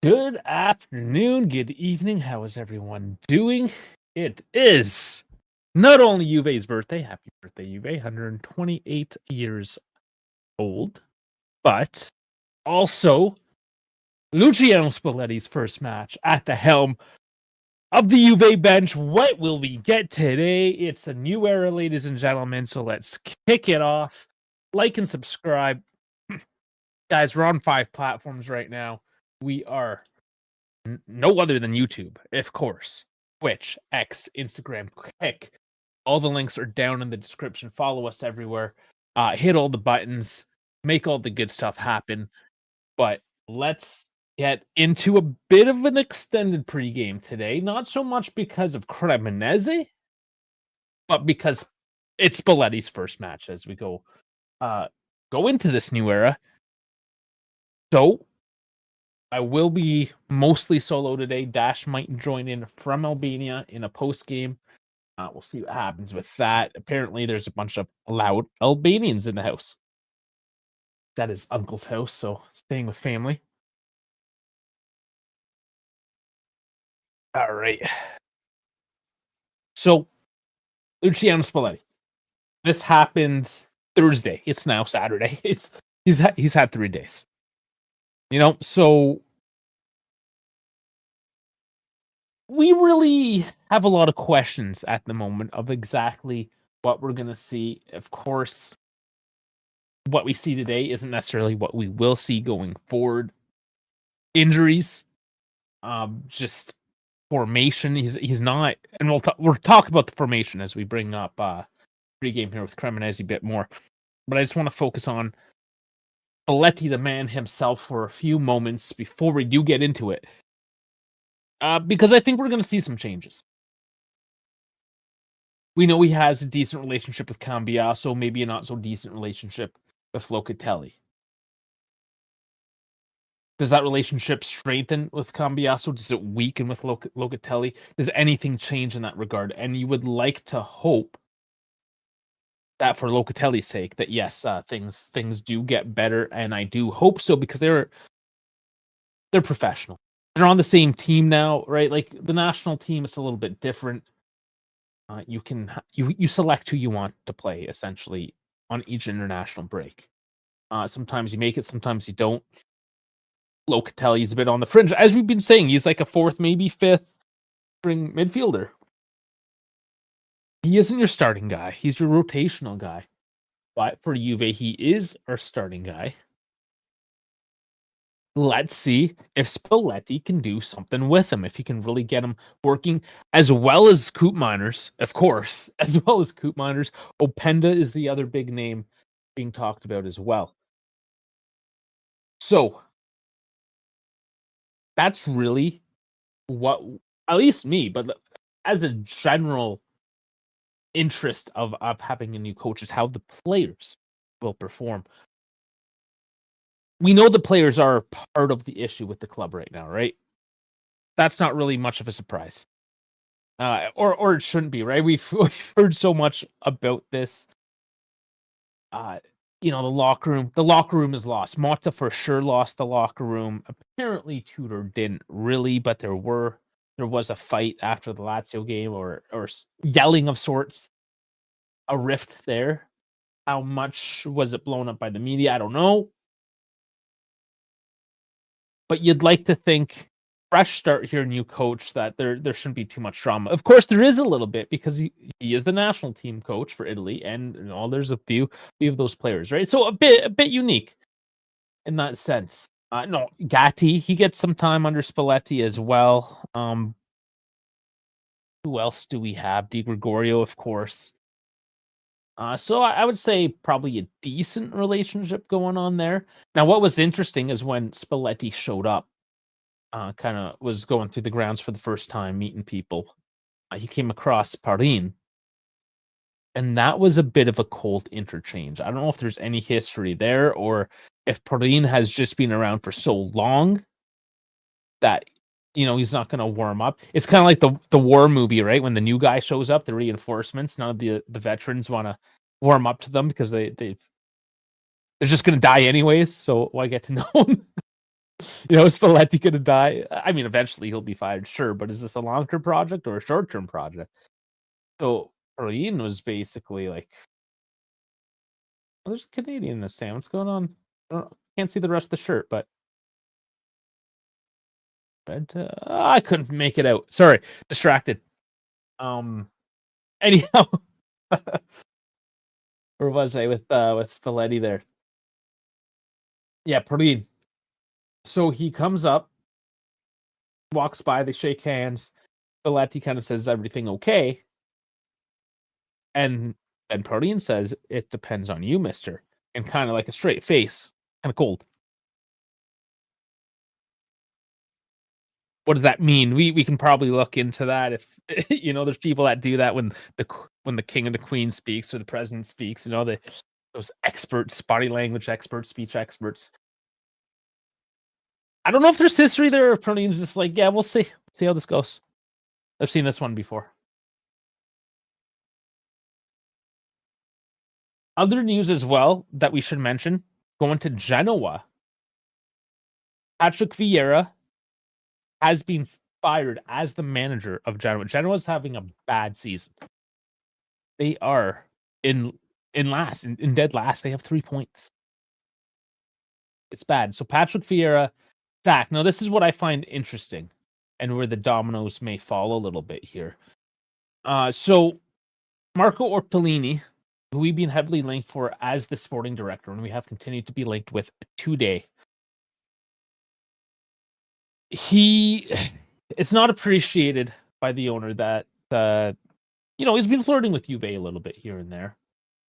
Good afternoon, good evening. How is everyone doing? It is not only Juve's birthday, happy birthday, Juve, 128 years old, but also Luciano Spalletti's first match at the helm of the Juve bench. What will we get today? It's a new era, ladies and gentlemen, so let's kick it off. Like and subscribe. Guys, we're on 5 platforms right now. We are no other than YouTube, of course. Twitch, X, Instagram, Kick. All the links are down in the description. Follow us everywhere. Hit all the buttons. Make all the good stuff happen. But let's get into a bit of an extended pregame today. Not so much because of Cremonese, but because it's Spalletti's first match as we go into this new era. So I will be mostly solo today. Dash might join in from Albania in a post game. We'll see what happens with that. Apparently, there's a bunch of loud Albanians in the house. That is Uncle's house, so staying with family. All right. So, Luciano Spalletti. This happened Thursday. It's now Saturday. He's had 3 days. So we really have a lot of questions at the moment of exactly what we're going to see. Of course, what we see today isn't necessarily what we will see going forward. Injuries, just formation. He's not, and we'll talk about the formation as we bring up pregame here with Cremonese a bit more. But I just want to focus on Spalletti, the man himself, for a few moments before we do get into it. Because I think we're going to see some changes. We know he has a decent relationship with Cambiaso, maybe a not so decent relationship with Locatelli. Does that relationship strengthen with Cambiaso? Does it weaken with Locatelli? Does anything change in that regard? And you would like to hope that for Locatelli's sake, that yes, things do get better, and I do hope so because they're professional. They're on the same team now, right? Like the national team, it's a little bit different. You select who you want to play essentially on each international break. Sometimes you make it, sometimes you don't. Locatelli's a bit on the fringe, as we've been saying. He's like a 4th, maybe 5th string midfielder. He isn't your starting guy. He's your rotational guy. But for Juve, he is our starting guy. Let's see if Spalletti can do something with him, if he can really get him working, as well as Koopmeiners, of course, as well as Koopmeiners. Openda is the other big name being talked about as well. So, that's really what, at least me, but as a general interest of having a new coach, is how the players will perform. We know the players are part of the issue with the club right now, right? That's not really much of a surprise. Or it shouldn't be, right? We've heard so much about this. The locker room. The locker room is lost. Motta for sure lost the locker room. Apparently Tudor didn't really, but there was a fight after the Lazio game, or yelling of sorts. A rift there. How much was it blown up by the media? I don't know. But you'd like to think, fresh start here, new coach, that there shouldn't be too much drama. Of course, there is a little bit because he is the national team coach for Italy, and there's a few of those players, right? So a bit unique in that sense. No, Gatti, he gets some time under Spalletti as well. Who else do we have? Di Gregorio, of course. So I would say probably a decent relationship going on there. Now, what was interesting is when Spalletti showed up, kind of was going through the grounds for the first time, meeting people. He came across Parin, and that was a bit of a cold interchange. I don't know if there's any history there, or if Parin has just been around for so long that he's not going to warm up. It's kind of like the war movie, right? When the new guy shows up, the reinforcements, none of the veterans want to warm up to them because they're just going to die anyways. So why get to know them? Spalletti gonna die? I mean, eventually he'll be fired, sure, but is this a long-term project or a short-term project? So Perlin was basically like, there's a Canadian in this, Sam. What's going on? Can't see the rest of the shirt, but I couldn't make it out. Sorry, distracted. Anyhow, where was I with Spalletti there? Yeah, Perlin. So he comes up, walks by, they shake hands. Spalletti kind of says, "Everything okay?" And then Perlin says, "It depends on you, mister." And kind of like a straight face, kind of cold. What does that mean? We can probably look into that if there's people that do that when the king and the queen speaks or the president speaks. Those experts, body language experts, speech experts. I don't know if there's history there or if Perlin's just like, yeah, we'll see how this goes. I've seen this one before. Other news as well that we should mention, going to Genoa. Patrick Vieira has been fired as the manager of Genoa. Genoa's having a bad season. They are in last, in dead last. They have 3 points. It's bad. So Patrick Vieira, sack. Now, this is what I find interesting and where the dominoes may fall a little bit here. So Marco Ortolini, who we've been heavily linked for as the sporting director, and we have continued to be linked with today. It's not appreciated by the owner that he's been flirting with Juve a little bit here and there.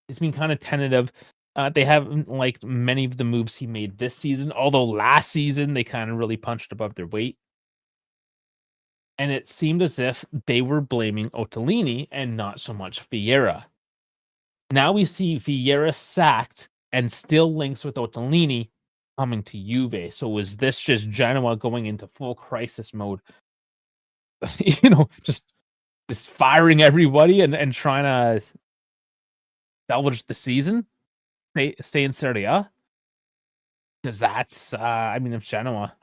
He's been kind of tentative. They haven't liked many of the moves he made this season, although last season they kind of really punched above their weight. And it seemed as if they were blaming Ortolini and not so much Vieira. Now we see Vieira sacked and still links with Ortolini coming to Juve. So was this just Genoa going into full crisis mode? Just firing everybody and trying to salvage the season, stay in Serie A? Because that's, if Genoa,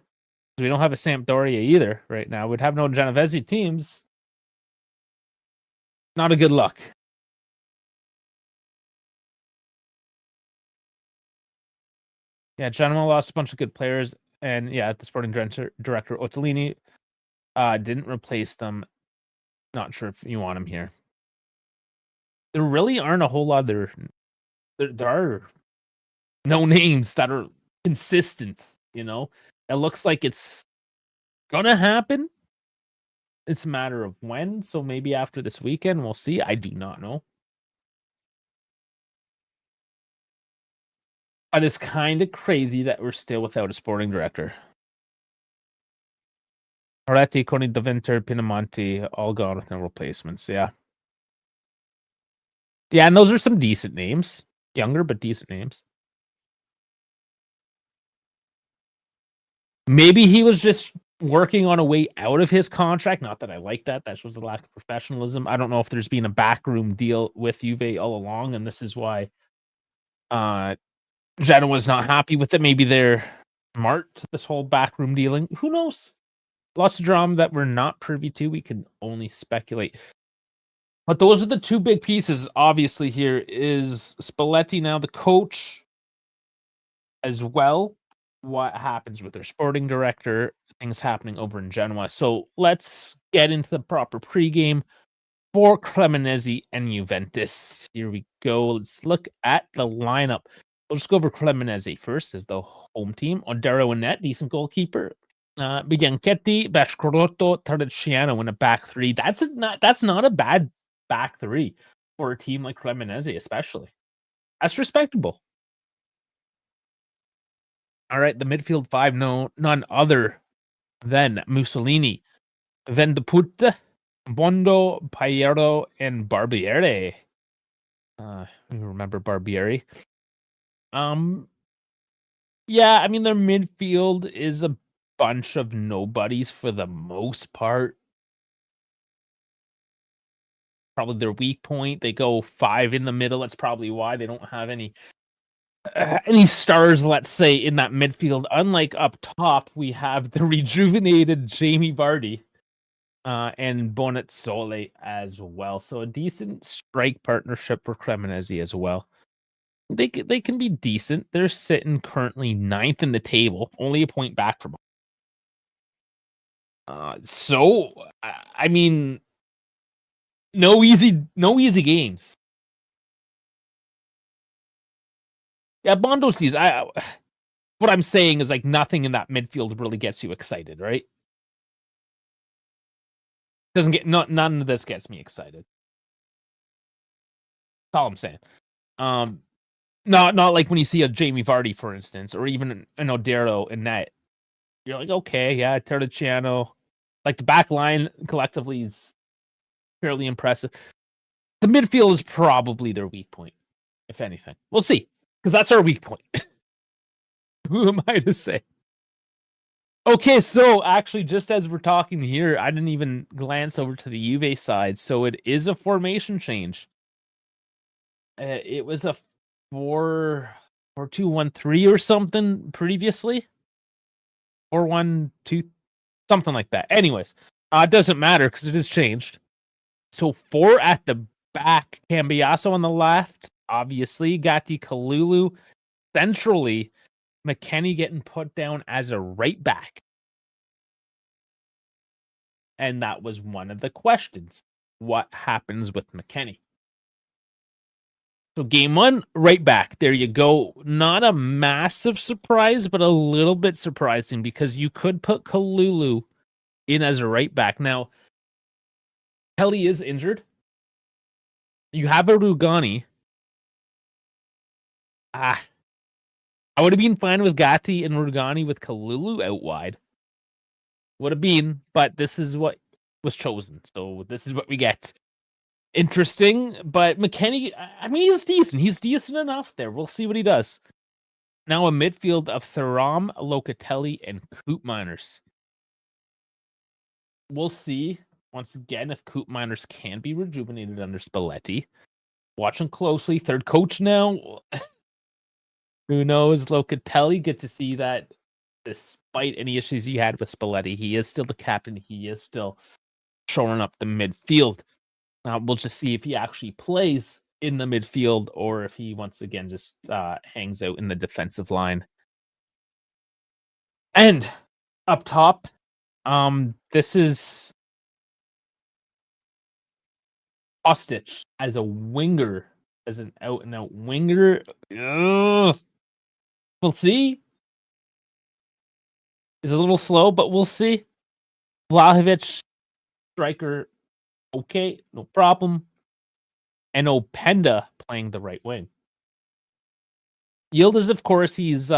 we don't have a Sampdoria either right now. We'd have no Genovese teams. Not a good look. Yeah, Genoa lost a bunch of good players, and yeah, the sporting director Ortolini didn't replace them. Not sure if you want him here. There really aren't a whole lot. There are no names that are consistent. It looks like it's gonna happen. It's a matter of when. So maybe after this weekend, we'll see. I do not know. But it's kind of crazy that we're still without a sporting director. Moretti, Coney DeVinter, Pinamonti, all gone with no replacements. Yeah. Yeah, and those are some decent names. Younger, but decent names. Maybe he was just working on a way out of his contract. Not that I like that. That shows a lack of professionalism. I don't know if there's been a backroom deal with Juve all along, and this is why Genoa's not happy with it. Maybe they're smart, this whole backroom dealing. Who knows? Lots of drama that we're not privy to. We can only speculate. But those are the two big pieces, obviously, here. Is Spalletti now the coach as well? What happens with their sporting director? Things happening over in Genoa. So let's get into the proper pregame for Cremonese and Juventus. Here we go. Let's look at the lineup. We'll just go over Cremonese first as the home team. Odero in net, decent goalkeeper. Bianchetti, Bascrotto, Terracciano in a back three. That's not a bad back three for a team like Cremonese, especially. That's respectable. All right, the midfield five, none other than Mussolini, Vendeputte, Bondo, Pagliaro, and Barbieri. You remember Barbieri? Yeah, their midfield is a bunch of nobodies for the most part. Probably their weak point. They go five in the middle. That's probably why they don't have any any stars, let's say, in that midfield. Unlike up top, we have the rejuvenated Jamie Vardy and Bonazzoli as well. So a decent strike partnership for Cremonese as well. They can be decent. They're sitting currently 9th in the table, only a point back from. So I mean, no easy games. Yeah, Bondo's these. What I'm saying is like nothing in that midfield really gets you excited, right? Doesn't get none of this gets me excited. That's all I'm saying. Not like when you see a Jamie Vardy, for instance, or even an Odero in net. You're like, okay, yeah, Terracciano. Like the back line collectively is fairly impressive. The midfield is probably their weak point, if anything. We'll see, because that's our weak point. Who am I to say? Okay, so actually, just as we're talking here, I didn't even glance over to the Juve side. So it is a formation change. It was a 4-2-1-3 or something previously. 4-1-2, something like that. Anyways, it doesn't matter because it has changed. So 4 at the back, Cambiasso on the left, obviously, Gatti Kalulu. Centrally, McKennie getting put down as a right back. And that was one of the questions. What happens with McKennie? So game 1, right back. There you go. Not a massive surprise, but a little bit surprising because you could put Kalulu in as a right back. Now, Kelly is injured. You have a Rugani. I would have been fine with Gatti and Rugani with Kalulu out wide. Would have been, but this is what was chosen. So this is what we get. Interesting, but McKennie, I mean, he's decent. He's decent enough there. We'll see what he does. Now a midfield of Thuram, Locatelli, and Koopmeiners. We'll see, once again, if Koopmeiners can be rejuvenated under Spalletti. Watching closely. Third coach now. Who knows? Locatelli, get to see that despite any issues he had with Spalletti, he is still the captain. He is still shoring up the midfield. We'll just see if he actually plays in the midfield or if he once again just hangs out in the defensive line. And up top, this is Kostic as a winger, as an out-and-out winger. Ugh. We'll see. It's a little slow, but we'll see. Vlahovic, striker, okay, no problem. And Openda playing the right wing. Yildiz, of course, he's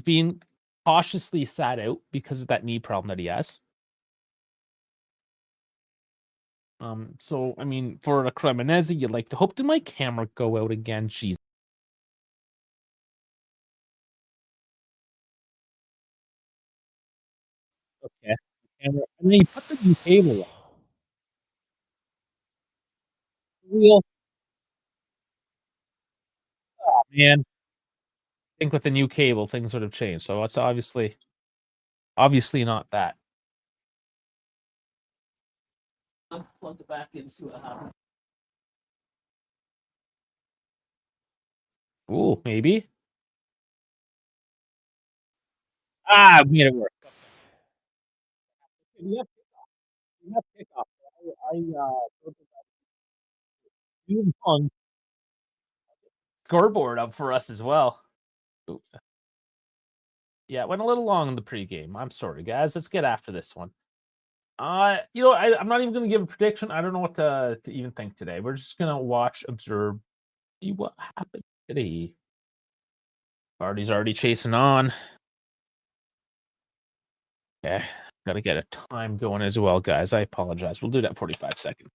being cautiously sat out because of that knee problem that he has. So I mean, for a Cremonese, you'd like to hope. Did my camera go out again? Jeez. Okay. Camera. And then you put the new cable on. Real man. I think with the new cable, things would have changed. So it's obviously not that. I'll plug it back in, see what happens. Ooh, maybe. Made it work. We have, we have kickoff. You hung scoreboard up for us as well. Ooh. Yeah, it went a little long in the pregame. I'm sorry, guys. Let's get after this one. I'm not even going to give a prediction. I don't know what to even think today. We're just going to watch, observe, see what happened today. Vardy's already chasing on. Okay, got to get a time going as well, guys. I apologize. We'll do that 45 seconds.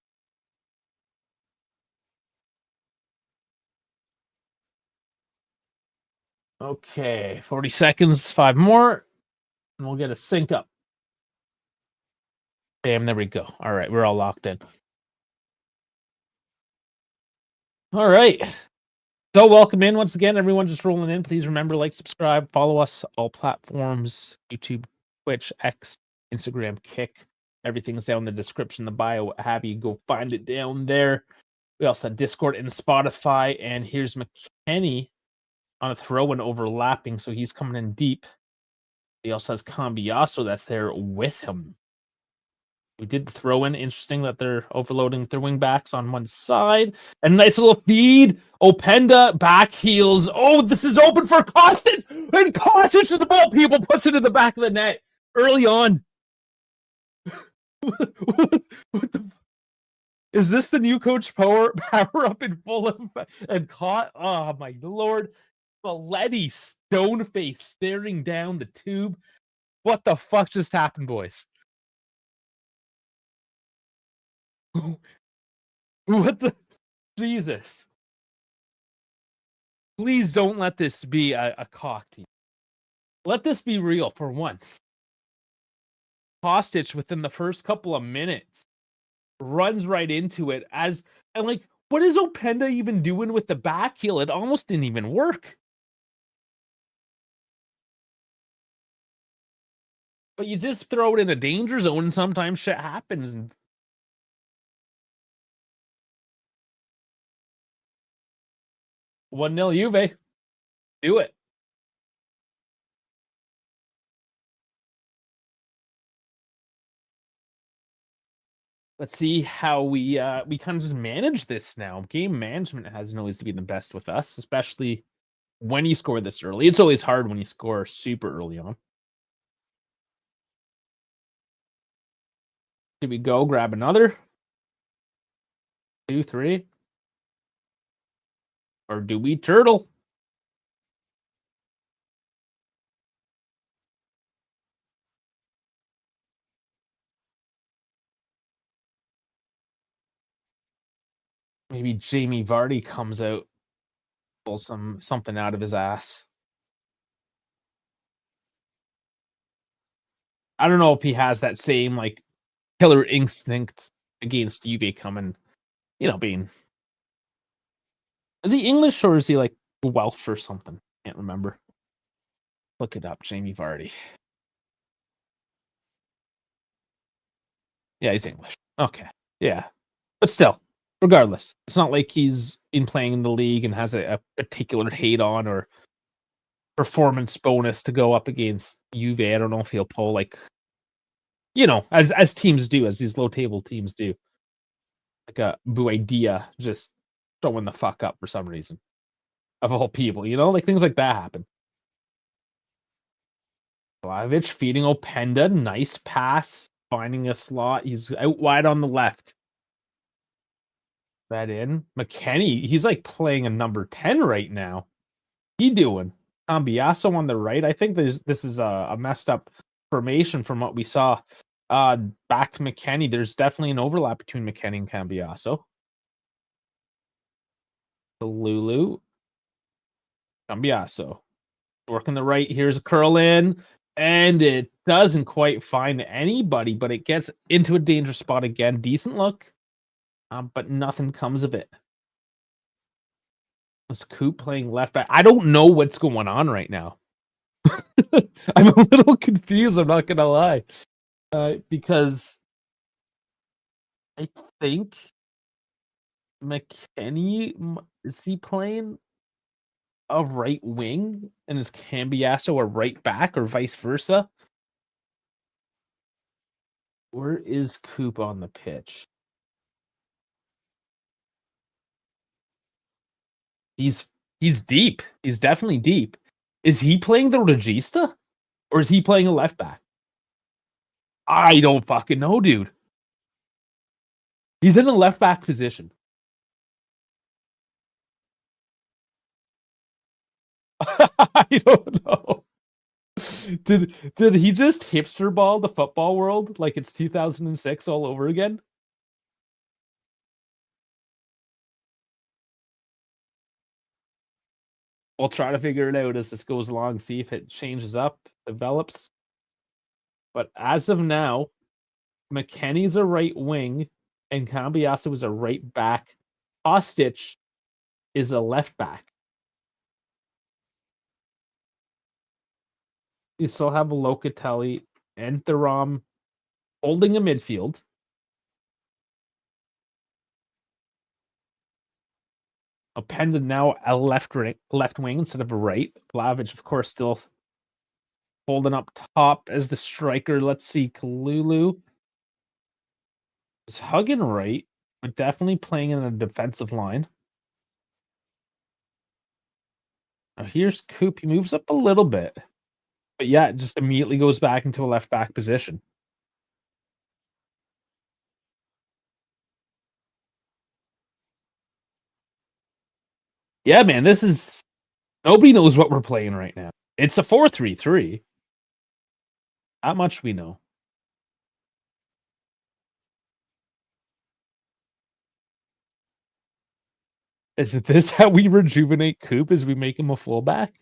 Okay, 40 seconds, 5 more, and we'll get a sync up. Bam, there we go. All right, we're all locked in. All right. So welcome in once again, everyone just rolling in. Please remember, like, subscribe, follow us all platforms, YouTube, Twitch, X, Instagram, Kick. Everything's down in the description, the bio, what have you. Go find it down there. We also have Discord and Spotify. And here's McKenny on a throw and overlapping, so he's coming in deep. He also has Cambiasso that's there with him. We did throw in. Interesting that they're overloading their wing backs on one side. A nice little feed. Openda back heels. Oh, this is open for Kostic. And Kostic is the ball. People puts it in the back of the net early on. what the? Is this the new coach power up in full and caught? Oh my lord. Spalletti stone face staring down the tube. What the fuck just happened, boys? What the Jesus? Please don't let this be a cock team. Let this be real for once. Kostic within the first couple of minutes runs right into it and like, what is Openda even doing with the back heel? It almost didn't even work. But you just throw it in a danger zone and sometimes shit happens. 1-0 Juve. Do it. Let's see how we kind of just manage this now. Game management hasn't always been the best with us, especially when you score this early. It's always hard when you score super early on. Do we go grab another? 2, 3? Or do we turtle? Maybe Jamie Vardy comes out, pulls something out of his ass. I don't know if he has that same like killer instinct against Juve coming, being. Is he English or is he like Welsh or something? Can't remember. Look it up, Jamie Vardy. Yeah, he's English. Okay. Yeah. But still, regardless, it's not like he's in playing in the league and has a particular hate on or performance bonus to go up against Juve. I don't know if he'll pull like, as teams do, as these low table teams do. Like a Buendia just showing the fuck up for some reason. Of all people, like things like that happen. Vlahovic feeding Openda, nice pass, finding a slot. He's out wide on the left. That in. McKenny, he's like playing a number 10 right now. He doing? Cambiasso on the right. I think this is a messed up formation from what we saw. Back to McKenny. There's definitely an overlap between McKenny and Cambiasso. Lulu. Cambiasso. Working the right. Here's a curl in. And it doesn't quite find anybody, but it gets into a dangerous spot again. Decent look. But nothing comes of it. Is Coop playing left back? I don't know what's going on right now. I'm a little confused, I'm not going to lie. Because I think McKenny, is he playing a right wing? And is Cambiasso a right back or vice versa? Where is Coop on the pitch? He's deep. He's definitely deep. Is he playing the regista? Or is he playing a left back? I don't fucking know, dude. He's in the left back position. I don't know. Did he just hipster ball the football world like it's 2006 all over again? We'll try to figure it out as this goes along, see if it changes up, develops. But as of now, McKenny's a right wing and Cambiasso is a right back. Kostic is a left back. You still have Locatelli and Thuram holding a midfield. Openda now a left wing instead of a right. Vlahovic, of course, still holding up top as the striker. Let's see, Kalulu is hugging right, but definitely playing in a defensive line. Now here's Coop. He moves up a little bit. But yeah, it just immediately goes back into a left back position. Yeah, man, this is nobody knows what we're playing right now. It's a 4-3-3. Not much we know. Is this how we rejuvenate Coop? As we make him a fullback?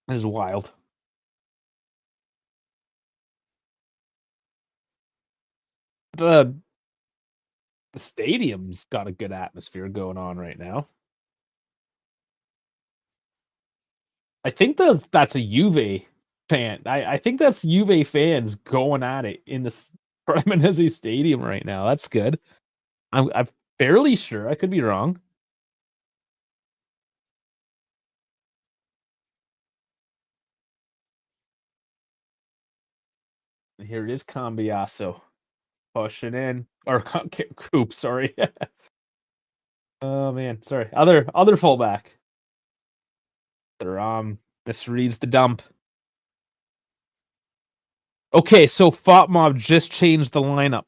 This is wild. The the stadium's got a good atmosphere going on right now. I think that's a Juve fan. I think that's Juve fans going at it in the Cremonese stadium right now. That's good. I'm fairly sure. I could be wrong. Here it is, Cambiaso pushing in, or Coop. Sorry. Oh man, sorry. Other fullback. They're misreads the dump. Okay, so Fotmob just changed the lineup.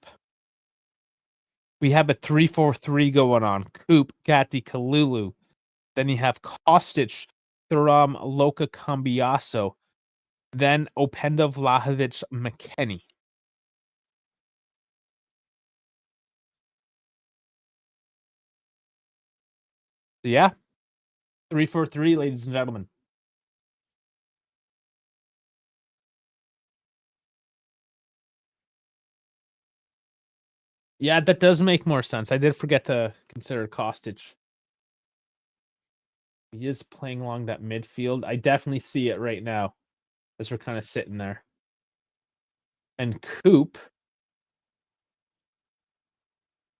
We have a 3-4-3 going on. Coop, Gatti, Kalulu. Then you have Kostic, Thuram, Loka, Cambiaso. Then Openda, Vlahovic, McKennie. So yeah, 3-4-3, ladies and gentlemen. Yeah, that does make more sense. I did forget to consider Kostic. He is playing along that midfield. I definitely see it right now as we're kind of sitting there. And Coop,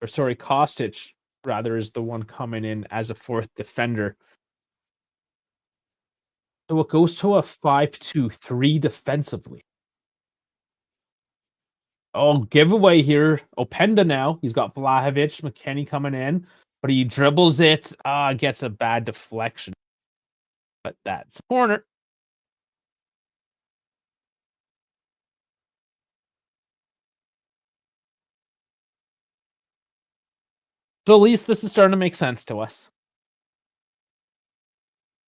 or sorry, Kostic rather, is the one coming in as a fourth defender. So it goes to a 5-2-3 defensively. Oh, giveaway here. Openda now. He's got Vlahovic, McKennie coming in, but he dribbles it. Gets a bad deflection. But that's a corner. So at least this is starting to make sense to us.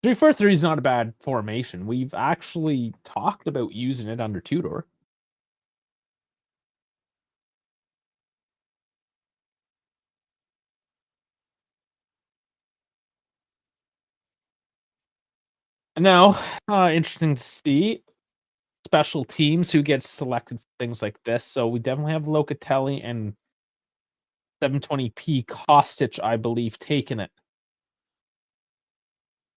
3-4-3 is not a bad formation. We've actually talked about using it under Tudor. Now, interesting to see special teams who get selected for things like this. So we definitely have Locatelli and 720p Kostic, I believe, taking it.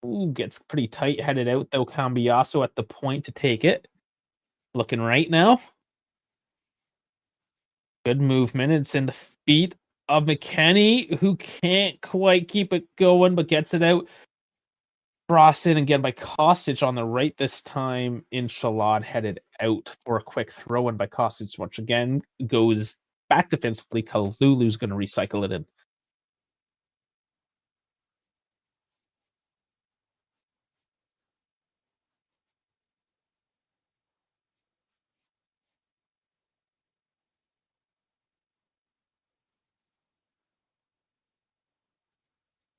Ooh, gets pretty tight headed out though. Cambiaso at the point to take it. Looking right now. Good movement. It's in the feet of McKennie, who can't quite keep it going, but gets it out. Cross in again by Kostic on the right this time. Inshallah headed out for a quick throw in by Kostic, which again goes back defensively. Kalulu's going to recycle it in.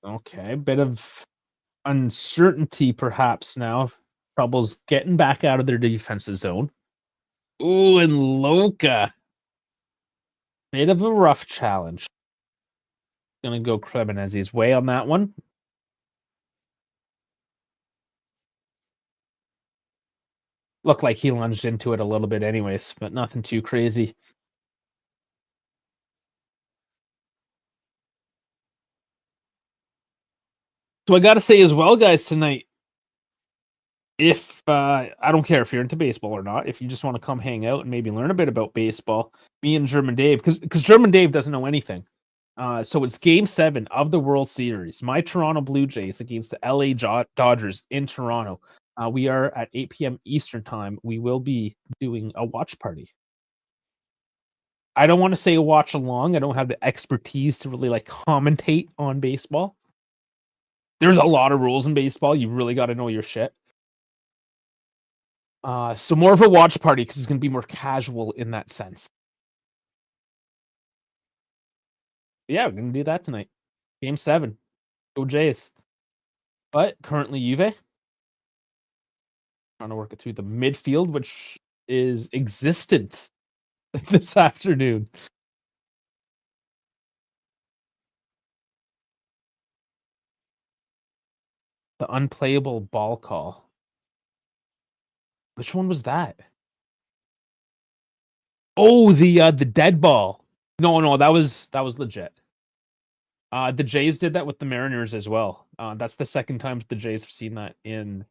Okay, bit of uncertainty perhaps now. Troubles getting back out of their defensive zone. Ooh, and Loka. Bit of a rough challenge. Gonna go Cremonese's way on that one. Looked like he lunged into it a little bit anyways, but nothing too crazy. So I got to say as well, guys, tonight, if I don't care if you're into baseball or not, if you just want to come hang out and maybe learn a bit about baseball, me and German Dave, because German Dave doesn't know anything. So it's Game 7 of the World Series. My Toronto Blue Jays against the LA Dodgers in Toronto. We are at 8 p.m. Eastern time. We will be doing a watch party. I don't want to say a watch along. I don't have the expertise to really like commentate on baseball. There's a lot of rules in baseball. You really got to know your shit. So more of a watch party because it's going to be more casual in that sense. Yeah, we're going to do that tonight. Game 7. Go Jays. But currently Juve. Trying to work it through the midfield, which is existent this afternoon. The unplayable ball call. Which one was that? Oh, the dead ball. No, that was legit. The Jays did that with the Mariners as well. That's the second time the Jays have seen that in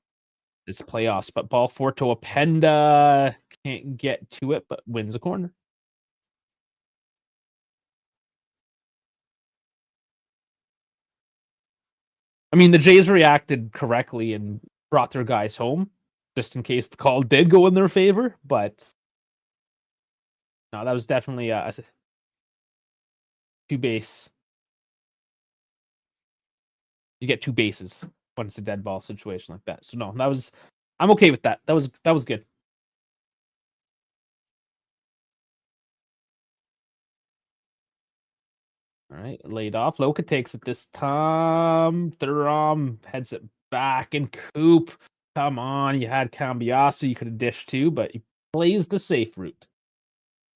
this playoffs. But ball 4 to Openda, can't get to it, but wins a corner. I mean, the Jays reacted correctly and brought their guys home, just in case the call did go in their favor. But no, that was definitely a two base. You get two bases when it's a dead ball situation like that. So no, I'm okay with that. That was good. All right, laid off. Loka takes it this time. Thuram heads it back, and Coop. Come on, you had Cambiasso. You could have dished too, but he plays the safe route.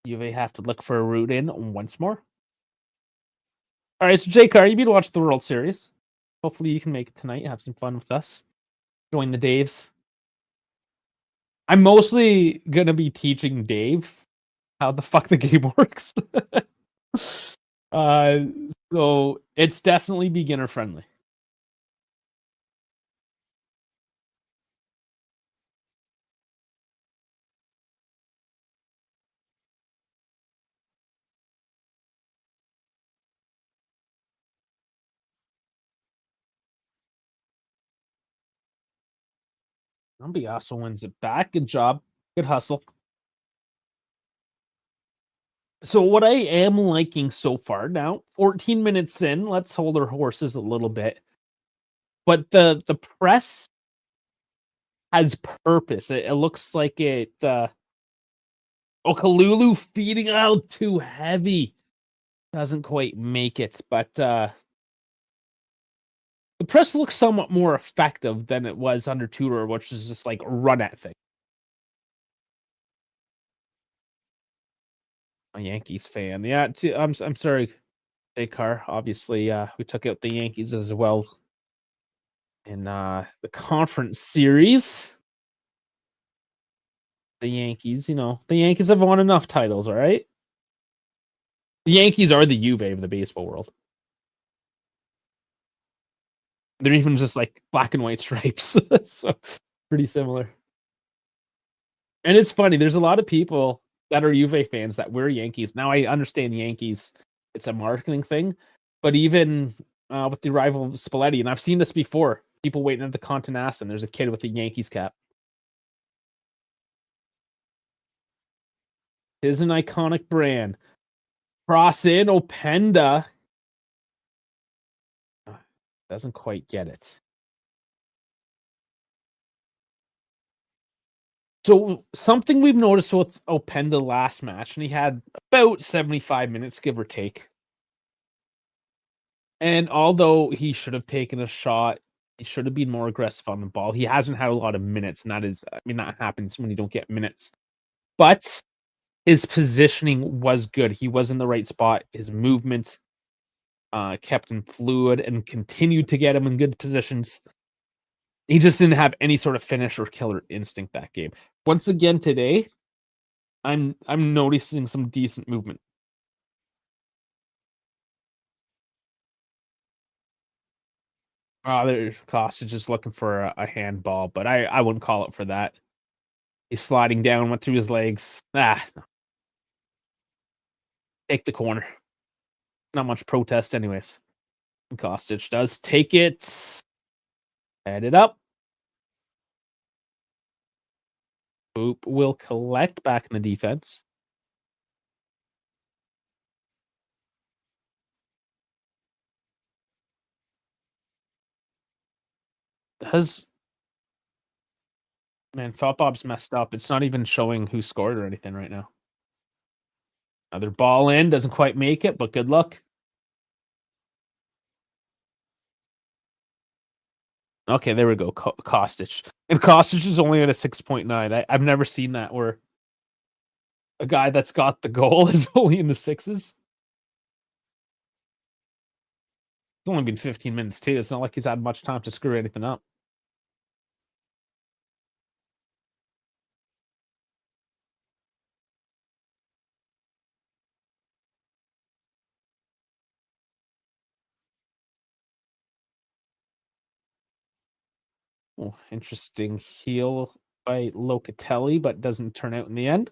Juve have to look for a route in once more. All right, so J-Car, you've been watching the World Series. Hopefully you can make it tonight. Have some fun with us. Join the Daves. I'm mostly going to be teaching Dave how the fuck the game works. So it's definitely beginner friendly. also wins it back. Good job. Good hustle. So what I am liking so far now, 14 minutes in, let's hold our horses a little bit. But the press has purpose. It looks like it Kalulu feeding out too heavy. Doesn't quite make it, but the press looks somewhat more effective than it was under Tudor, which is just like a run at thing. A Yankees fan. Yeah, I'm sorry, J-Car. Obviously, we took out the Yankees as well in the conference series. The Yankees, the Yankees have won enough titles, all right? The Yankees are the Juve of the baseball world. They're even just like black and white stripes. So pretty similar. And it's funny, there's a lot of people that are Juve fans that wear Yankees. Now I understand Yankees, it's a marketing thing, but even with the arrival of Spalletti, and I've seen this before, people waiting at the Continasta, and there's a kid with a Yankees cap. It is an iconic brand. Cross in, Openda. Doesn't quite get it. So something we've noticed with Openda last match, and he had about 75 minutes, give or take. And although he should have taken a shot, he should have been more aggressive on the ball. He hasn't had a lot of minutes, and that happens when you don't get minutes. But his positioning was good. He was in the right spot. His movement kept him fluid and continued to get him in good positions. He just didn't have any sort of finish or killer instinct that game. Once again today, I'm noticing some decent movement. Kostic is looking for a handball, but I wouldn't call it for that. He's sliding down, went through his legs. No. Take the corner. Not much protest anyways. Kostic does take it. Head it up. Boop will collect back in the defense. Man, Thought Bob's messed up. It's not even showing who scored or anything right now. Another ball in, doesn't quite make it, but good luck. Okay, there we go. Kostic. And Kostic is only at a 6.9. I've never seen that where a guy that's got the goal is only in the sixes. It's only been 15 minutes too. It's not like he's had much time to screw anything up. Oh, interesting heel by Locatelli, but doesn't turn out in the end.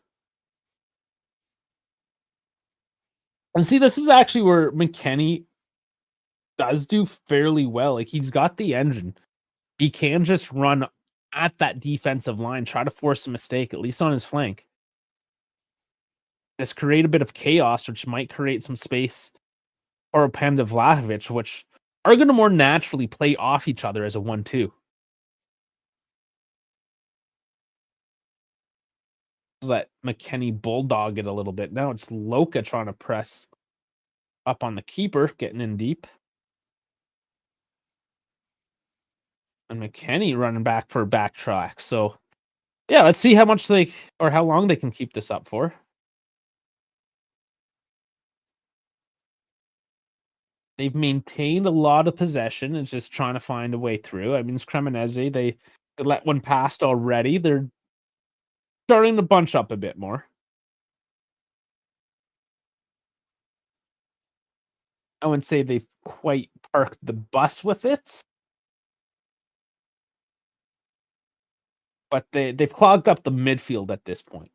And see, this is actually where McKennie does do fairly well. Like, he's got the engine. He can just run at that defensive line, try to force a mistake, at least on his flank. Just create a bit of chaos, which might create some space for Openda Vlahovic, which are going to more naturally play off each other as a 1-2. Let McKennie bulldog it a little bit. Now it's Loca trying to press up on the keeper, getting in deep. And McKennie running back for a backtrack. So, yeah, let's see how much or how long they can keep this up for. They've maintained a lot of possession and just trying to find a way through. I mean, it's Cremonese. They let one past already. They're starting to bunch up a bit more. I wouldn't say they've quite parked the bus with it, but they've clogged up the midfield at this point,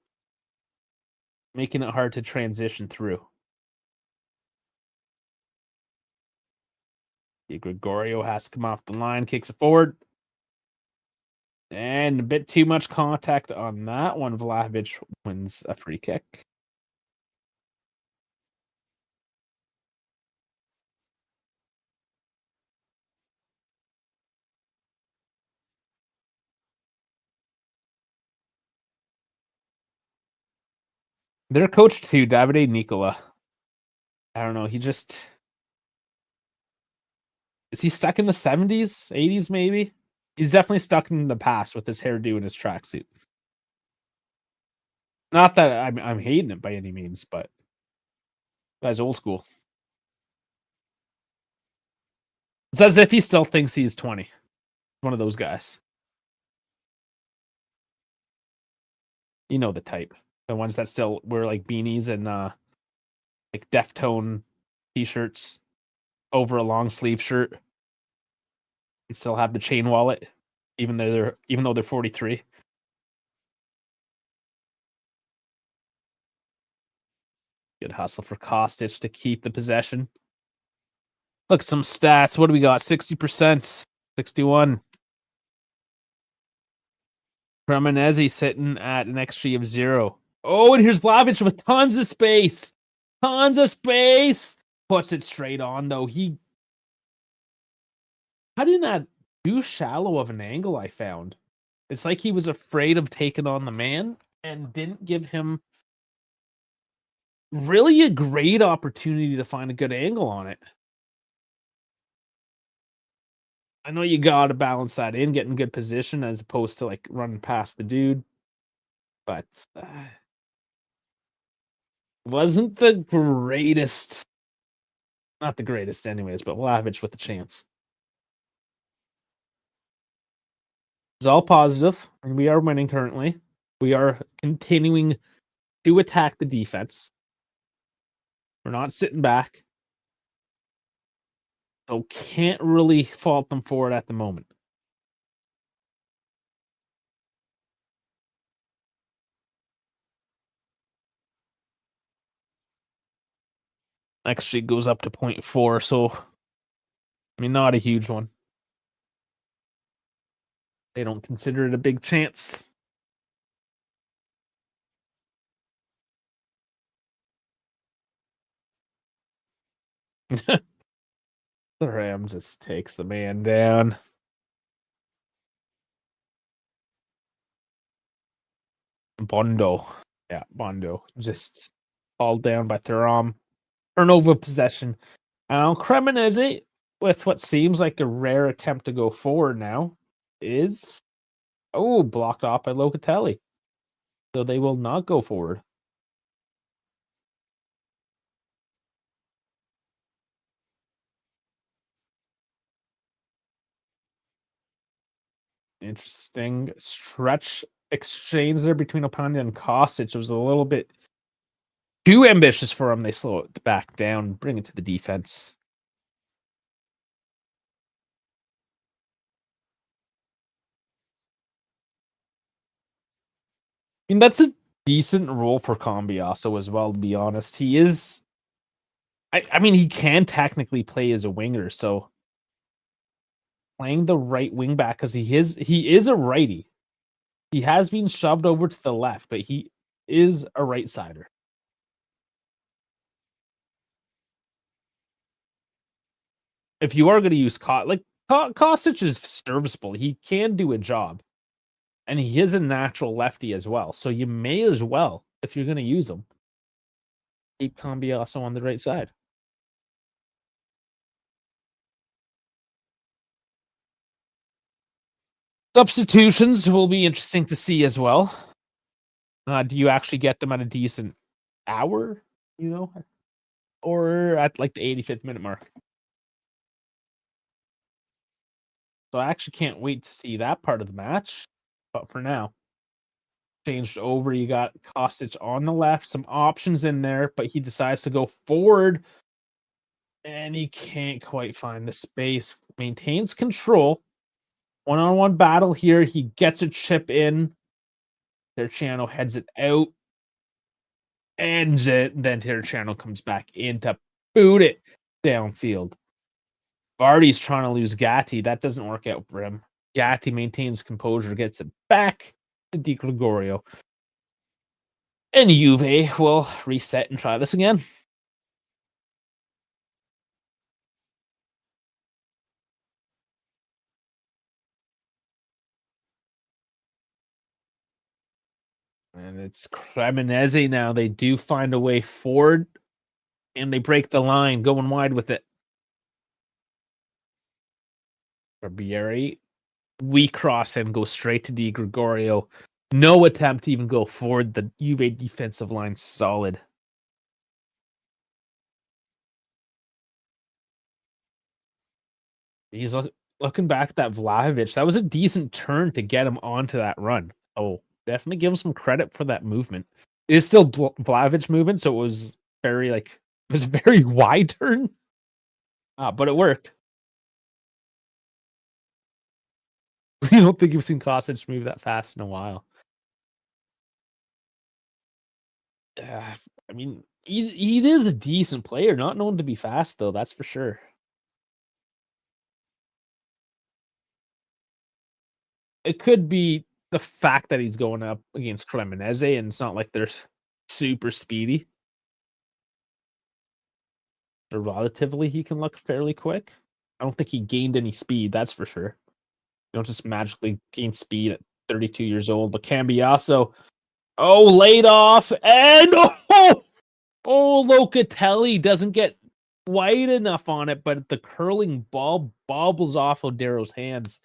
making it hard to transition through. Gregorio has to come off the line, kicks it forward. And a bit too much contact on that one. Vlahovic wins a free kick. Their coach too, Davide Nicola. I don't know. Is he stuck in the 70s, 80s maybe? He's definitely stuck in the past with his hairdo and his tracksuit. Not that I'm hating it by any means, but guy's old school. It's as if he still thinks he's 20. One of those guys. You know the type. The ones that still wear like beanies and like Deftone t-shirts over a long sleeve shirt. And still have the chain wallet, even though they're 43. Good hustle for Kostic to keep the possession. Look, some stats. What do we got? 60%, 61. Cremonese sitting at an XG of 0. Oh, and here's Vlahovic with tons of space. Tons of space. Puts it straight on, though. How did that too shallow of an angle I found? It's like he was afraid of taking on the man and didn't give him really a great opportunity to find a good angle on it. I know you got to balance that in, getting good position as opposed to like running past the dude, but wasn't the greatest. Not the greatest, anyways, but Vlahovic with the chance. It's all positive, and we are winning currently. We are continuing to attack the defense. We're not sitting back. So can't really fault them for it at the moment. XG goes up to 0.4, so I mean, not a huge one. They don't consider it a big chance. The Ram just takes the man down. Bondo. Yeah, Bondo. Just hauled down by Thuram. Turnover possession. Cremonese, with what seems like a rare attempt to go forward now, is blocked off by Locatelli. So they will not go forward. Interesting stretch exchange there between Opanda and Kostic. It was a little bit too ambitious for him. They slow it back down, bring it to the defense. I mean, that's a decent role for Cambiasso as well, to be honest. He is I mean, he can technically play as a winger, so playing the right wing back because he is a righty. He has been shoved over to the left, but he is a right sider. If you are going to use Kostic is serviceable. He can do a job, and he is a natural lefty as well. So you may as well, if you're going to use him, keep Cambiasso on the right side. Substitutions will be interesting to see as well. Do you actually get them at a decent hour, or at like the 85th minute mark? So I actually can't wait to see that part of the match. But for now, changed over. You got Kostic on the left, some options in there, but he decides to go forward and he can't quite find the space. Maintains control. One-on-one battle here. He gets a chip in. Terracciano heads it out. And then Terracciano comes back in to boot it downfield. Vardy's trying to lose Gatti. That doesn't work out for him. Gatti maintains composure, gets it back to Di Gregorio. And Juve will reset and try this again. And it's Cremonese now. They do find a way forward, and they break the line, going wide with it. Barbieri, we cross and go straight to Di Gregorio. No attempt to even go forward. The Juve defensive line solid. He's looking back at that Vlahovic. That was a decent turn to get him onto that run. Oh, definitely give him some credit for that movement. It is still Vlahovic movement, so it was a very wide turn. But it worked. I don't think you've seen Kostic move that fast in a while. I mean, he is a decent player, not known to be fast though. That's for sure. It could be the fact that he's going up against Cremonese, and it's not like they're super speedy. Or relatively, he can look fairly quick. I don't think he gained any speed. That's for sure. You don't just magically gain speed at 32 years old. But Cambiasso, laid off, and Locatelli doesn't get wide enough on it, but the curling ball bobbles off Odero's hands,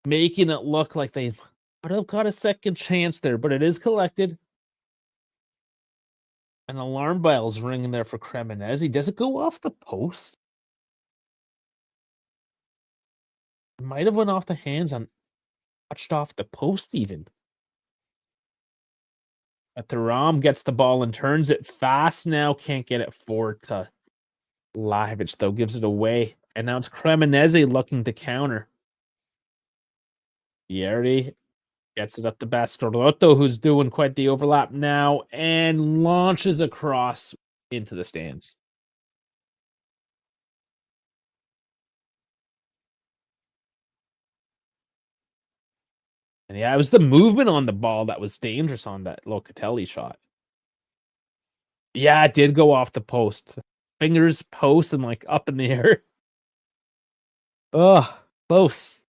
making it look like they would have got a second chance there, but it is collected. An alarm bell's ringing there for Cremonese. Does it go off the post? It might have went off the hands and touched off the post even. But Thuram gets the ball and turns it fast now. Can't get it forward to Lajovic, though, gives it away, and now it's Cremonese looking to counter. Vieri gets it up to Bascarotto, who's doing quite the overlap now, and launches across into the stands. And yeah, it was the movement on the ball that was dangerous on that Locatelli shot. Yeah, it did go off the post. Fingers, post, and like up in the air. Ugh, close.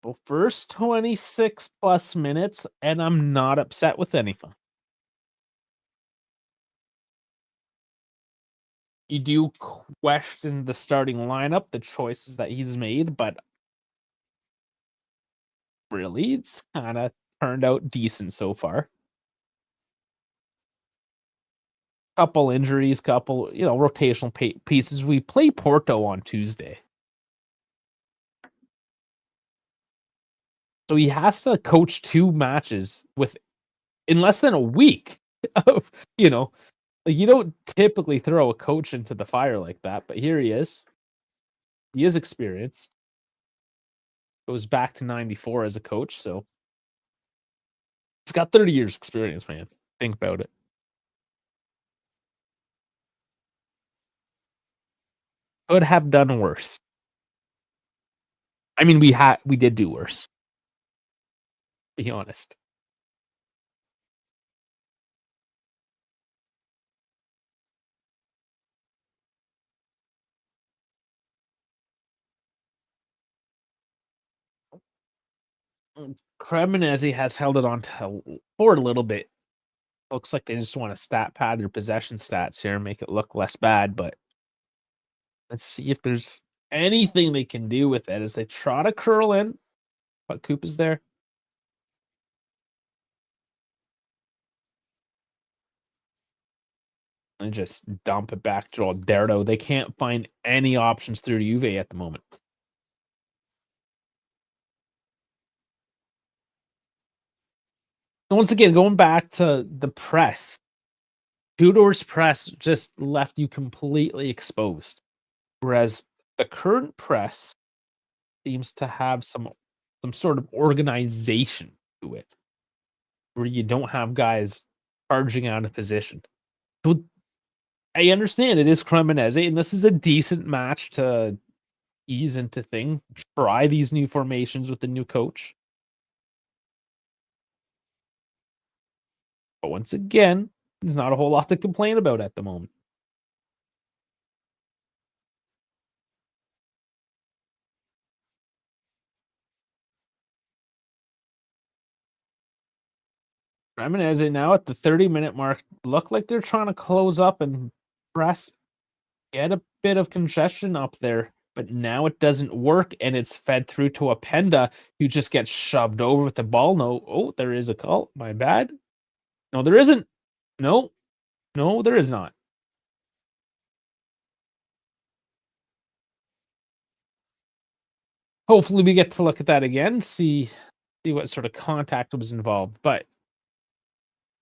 Well, first 26 plus minutes, and I'm not upset with anything. You do question the starting lineup, the choices that he's made, but really, it's kind of turned out decent so far. Couple injuries, couple, rotational pieces. We play Porto on Tuesday. So he has to coach 2 matches in less than a week of, like you don't typically throw a coach into the fire like that, but here he is. He is experienced. Goes back to 94 as a coach, so he's got 30 years experience, man. Think about it. Could have done worse. I mean, we did do worse. Be honest. Cremonese has held it on for a little bit. Looks like they just want to stat pad their possession stats here and make it look less bad, but let's see if there's anything they can do with it as they try to curl in. But Coop is there. And just dump it back to Alberto. They can't find any options through Juve at the moment. So once again, going back to the press, Tudor's press just left you completely exposed. Whereas the current press seems to have some sort of organization to it, where you don't have guys charging out of position. So I understand it is Cremonese, and this is a decent match to ease into thing. Try these new formations with the new coach. But once again, there's not a whole lot to complain about at the moment. Cremonese now at the 30-minute mark look like they're trying to close up and press, get a bit of congestion up there, but now it doesn't work, and it's fed through to Openda, who just gets shoved over with the ball. No, oh, there is a call. My bad. No, there isn't. No, no, there is not. Hopefully, we get to look at that again, see what sort of contact was involved. But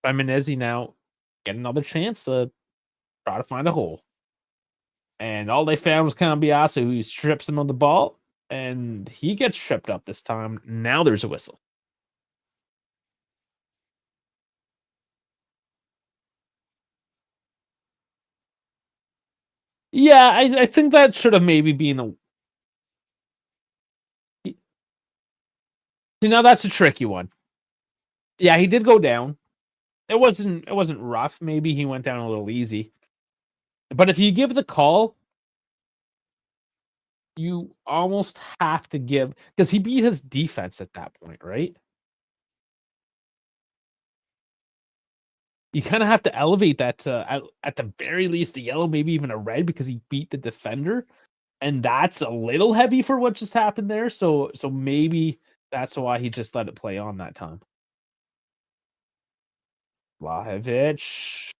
Cremonese now get another chance to try to find a hole. And all they found was Cambiasso, who strips them of the ball, and he gets tripped up this time. Now there's a whistle. Yeah, I think that should have maybe been a. See, now that's a tricky one. Yeah, he did go down. It wasn't rough. Maybe he went down a little easy. But if you give the call, you almost have to give because he beat his defense at that point, right? You kind of have to elevate that to at the very least a yellow, maybe even a red, because he beat the defender, and that's a little heavy for what just happened there. So maybe that's why he just let it play on that time. Vlahovic,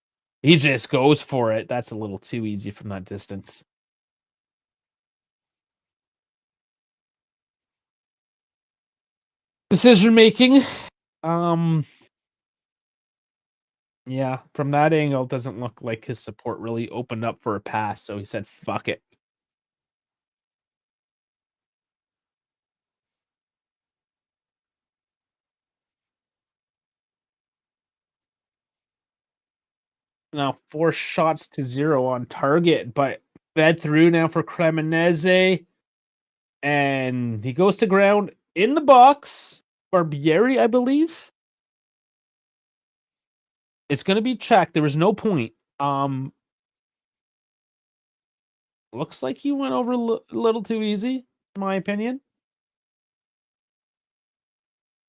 he just goes for it. That's a little too easy from that distance. decision making. Yeah, from that angle, it doesn't look like his support really opened up for a pass, so he said, "Fuck it." Now 4 shots to 0 on target, but fed through now for Cremonese, and he goes to ground in the box. Barbieri, I believe. It's gonna be checked. There was no point. Looks like he went over a little too easy, in my opinion.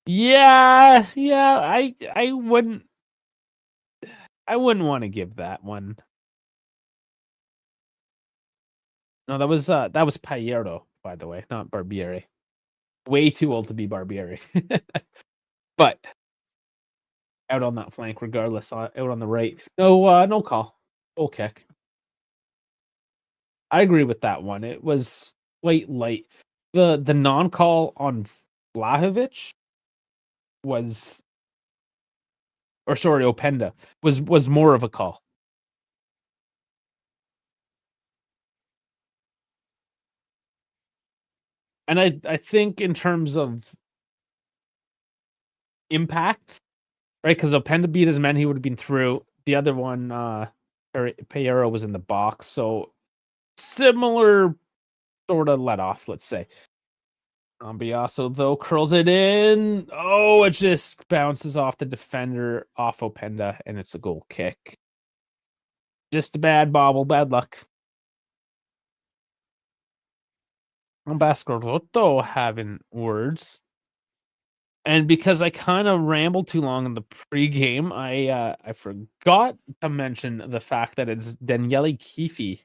Yeah, I wouldn't wanna give that one. No, that was Pagliaro, by the way, not Barbieri. Way too old to be Barbieri. But out on that flank regardless, out on the right. No call. Goal kick. I agree with that one. It was quite light. The non-call on Vlahovic was or sorry, Openda was more of a call. And I think in terms of impact, right? Because Openda beat his men, he would have been through. The other one, Payero was in the box, so similar sort of let off, let's say. Ambiaso though curls it in. Oh, it just bounces off the defender, off Openda, and it's a goal kick. Just a bad bobble, bad luck. Bascarotto having words. And because I kind of rambled too long in the pregame, I forgot to mention the fact that it's Daniele Kifi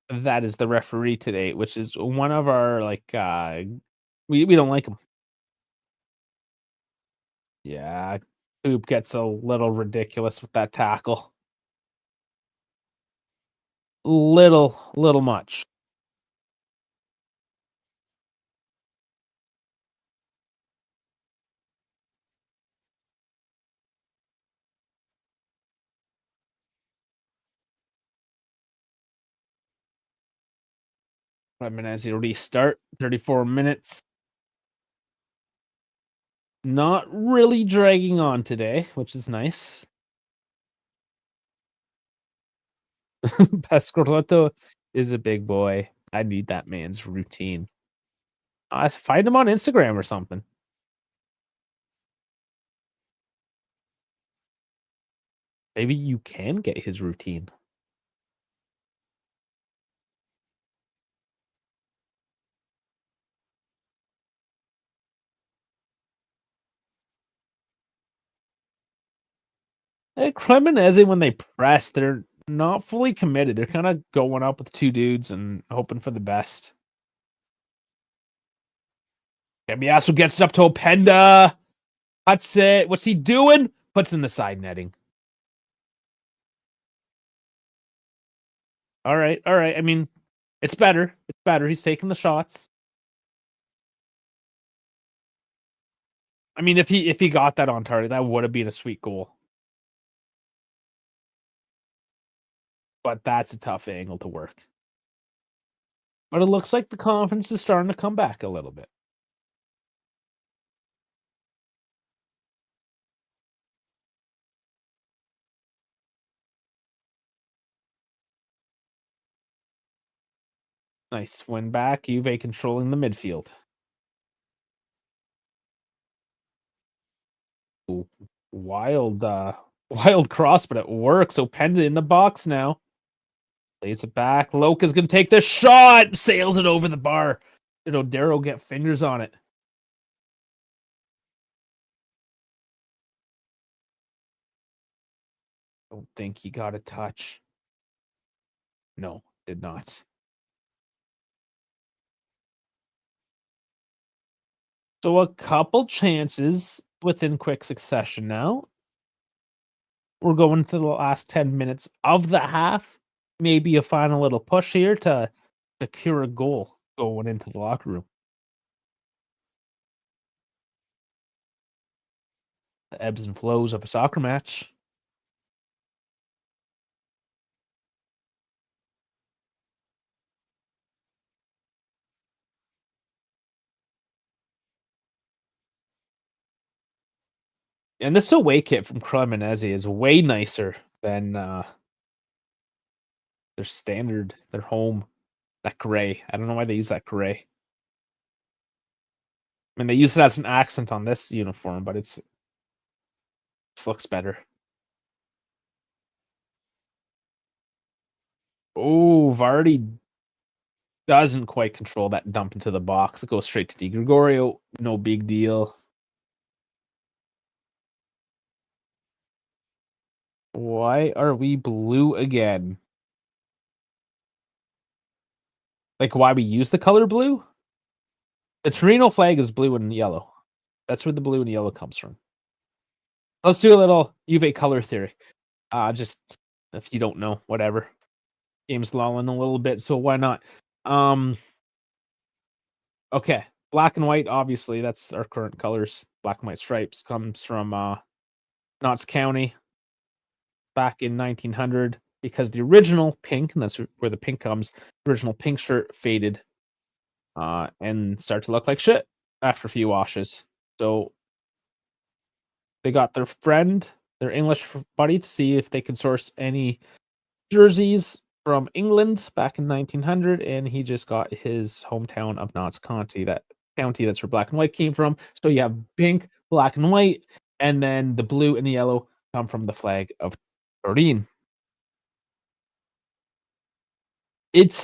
that is the referee today, which is one of our we don't like him. Yeah, Hoop gets a little ridiculous with that tackle. Little much. Cremonese restart, 34 minutes. Not really dragging on today, which is nice. Pasquarotto is a big boy. I need that man's routine. I find him on Instagram or something. Maybe you can get his routine. Cremonese, when they press, they're not fully committed. They're kind of going up with 2 dudes and hoping for the best. Cambiasso gets it up to Openda. Cuts it. What's he doing? Puts in the side netting. All right. I mean, it's better. It's better. He's taking the shots. I mean, if he got that on target, that would have been a sweet goal. But that's a tough angle to work. But it looks like the confidence is starting to come back a little bit. Nice win back. Juve controlling the midfield. Ooh, wild, wild cross, but it works. Openda in the box now. Lays it back. Loca's gonna take the shot. Sails it over the bar. Did Odero get fingers on it? Don't think he got a touch. No, did not. So a couple chances within quick succession now. We're going to the last 10 minutes of the half. Maybe a final little push here to secure a goal going into the locker room. The ebbs and flows of a soccer match. And this away kit from Cremonese is way nicer than their standard, their home. That gray. I don't know why they use that gray. I mean, they use it as an accent on this uniform, but this looks better. Oh, Vardy doesn't quite control that dump into the box. It goes straight to Di Gregorio. No big deal. Why are we blue again? Like, why we use the color blue? The Torino flag is blue and yellow. That's where the blue and yellow comes from. Let's do a little Juve color theory. Just if you don't know, whatever. Game's lolling a little bit, so why not? Okay. Black and white, obviously, that's our current colors. Black and white stripes comes from Notts County back in 1900 because the original pink, and that's where the pink comes, the original pink shirt faded and started to look like shit after a few washes. So they got their friend, their English buddy, to see if they could source any jerseys from England back in 1900, and he just got his hometown of Notts County, that's where black and white came from. So you have pink, black and white, and then the blue and the yellow come from the flag of Turin. It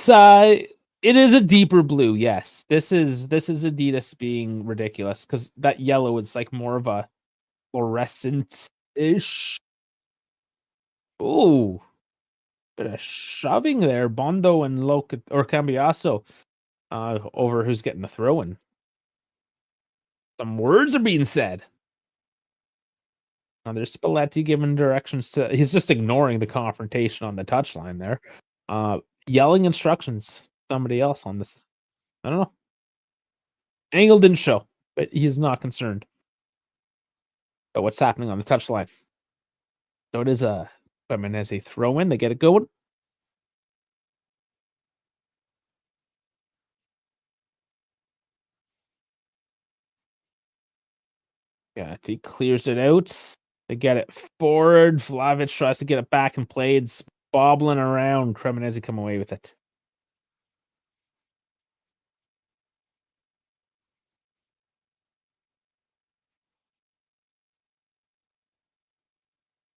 is a deeper blue, yes. This is Adidas being ridiculous because that yellow is like more of a fluorescent-ish. Ooh, bit of shoving there. Bondo and Cambiaso over who's getting the throw-in. Some words are being said. Now there's Spalletti giving directions to. He's just ignoring the confrontation on the touchline there. Yelling instructions. Somebody else on this. I don't know. Angle didn't show, but he is not concerned. But what's happening on the touchline? So it is a Cremonese throw-in. They get it going. Yeah, he clears it out. They get it forward. Vlahovic tries to get it back and play. It's bobbling around. Cremonese come away with it.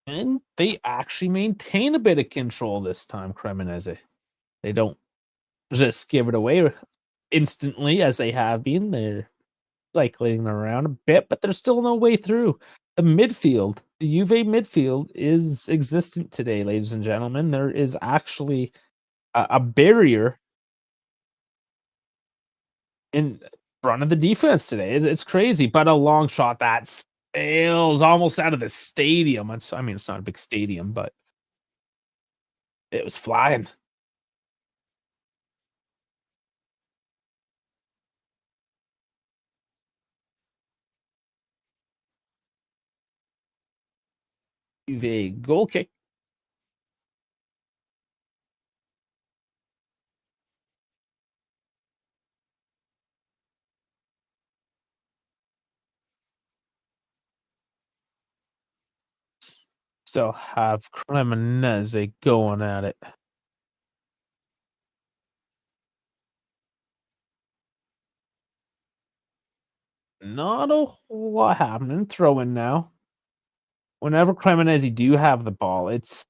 And they actually maintain a bit of control this time, Cremonese. They don't just give it away instantly as they have been. They're cycling around a bit, but there's still no way through. The midfield, the Juve midfield is existent today, ladies and gentlemen. There is actually a barrier in front of the defense today. It's crazy, but a long shot that sails almost out of the stadium. I mean, it's not a big stadium, but it was flying. Juve goal kick. Still have Cremonese going at it. Not a whole lot happening. Throw in now. Whenever Cremonese do have the ball, it's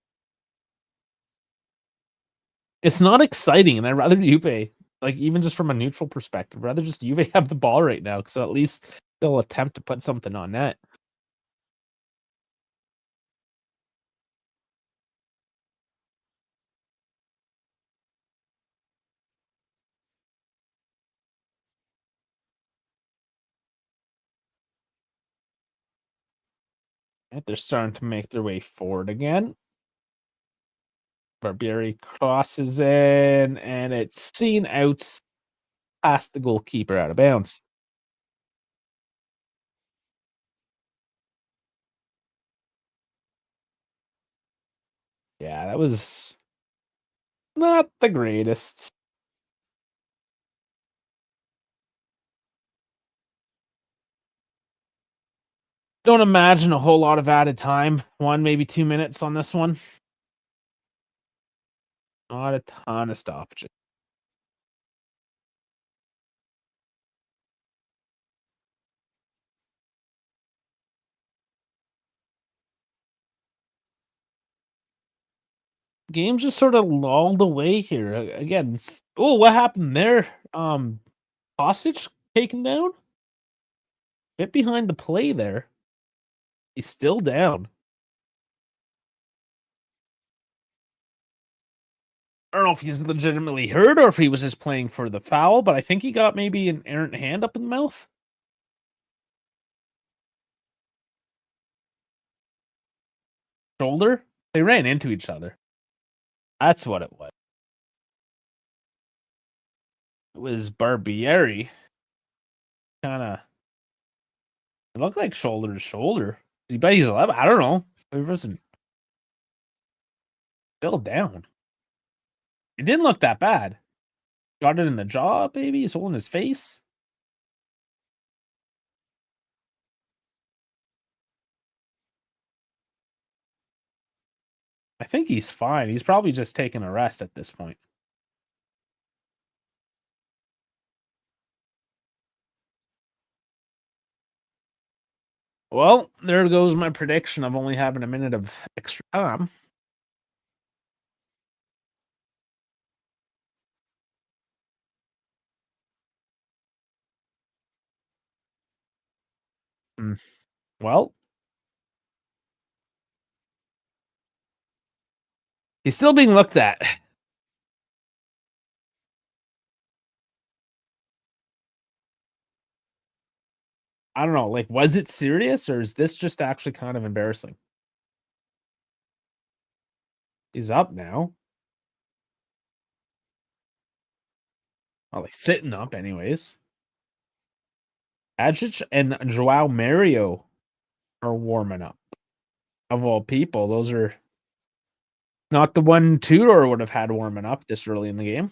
not exciting, and I'd rather Juve, like even just from a neutral perspective, rather just Juve have the ball right now, so at least they'll attempt to put something on net. Right, they're starting to make their way forward again. Barbieri crosses in, and it's seen out past the goalkeeper out of bounds. Yeah, that was not the greatest. Don't imagine a whole lot of added time. 1, maybe 2 minutes on this one. Not a ton of stoppages. Game just sort of lulled away here. Again, oh, what happened there? Hostage taken down? Bit behind the play there. He's still down. I don't know if he's legitimately hurt or if he was just playing for the foul, but I think he got maybe an errant hand up in the mouth. Shoulder? They ran into each other. That's what it was. It was Barbieri. Kinda it looked like shoulder to shoulder. You bet he's 11. I don't know. It wasn't still down. It didn't look that bad. Got it in the jaw, maybe. He's holding his face. I think he's fine. He's probably just taking a rest at this point. Well, there goes my prediction of only having a minute of extra time. Mm, well, he's still being looked at. I don't know. Like, was it serious or is this just actually kind of embarrassing? He's up now. Well, he's sitting up, anyways. Adjic and Joao Mario are warming up. Of all people, those are not the one Tudor would have had warming up this early in the game.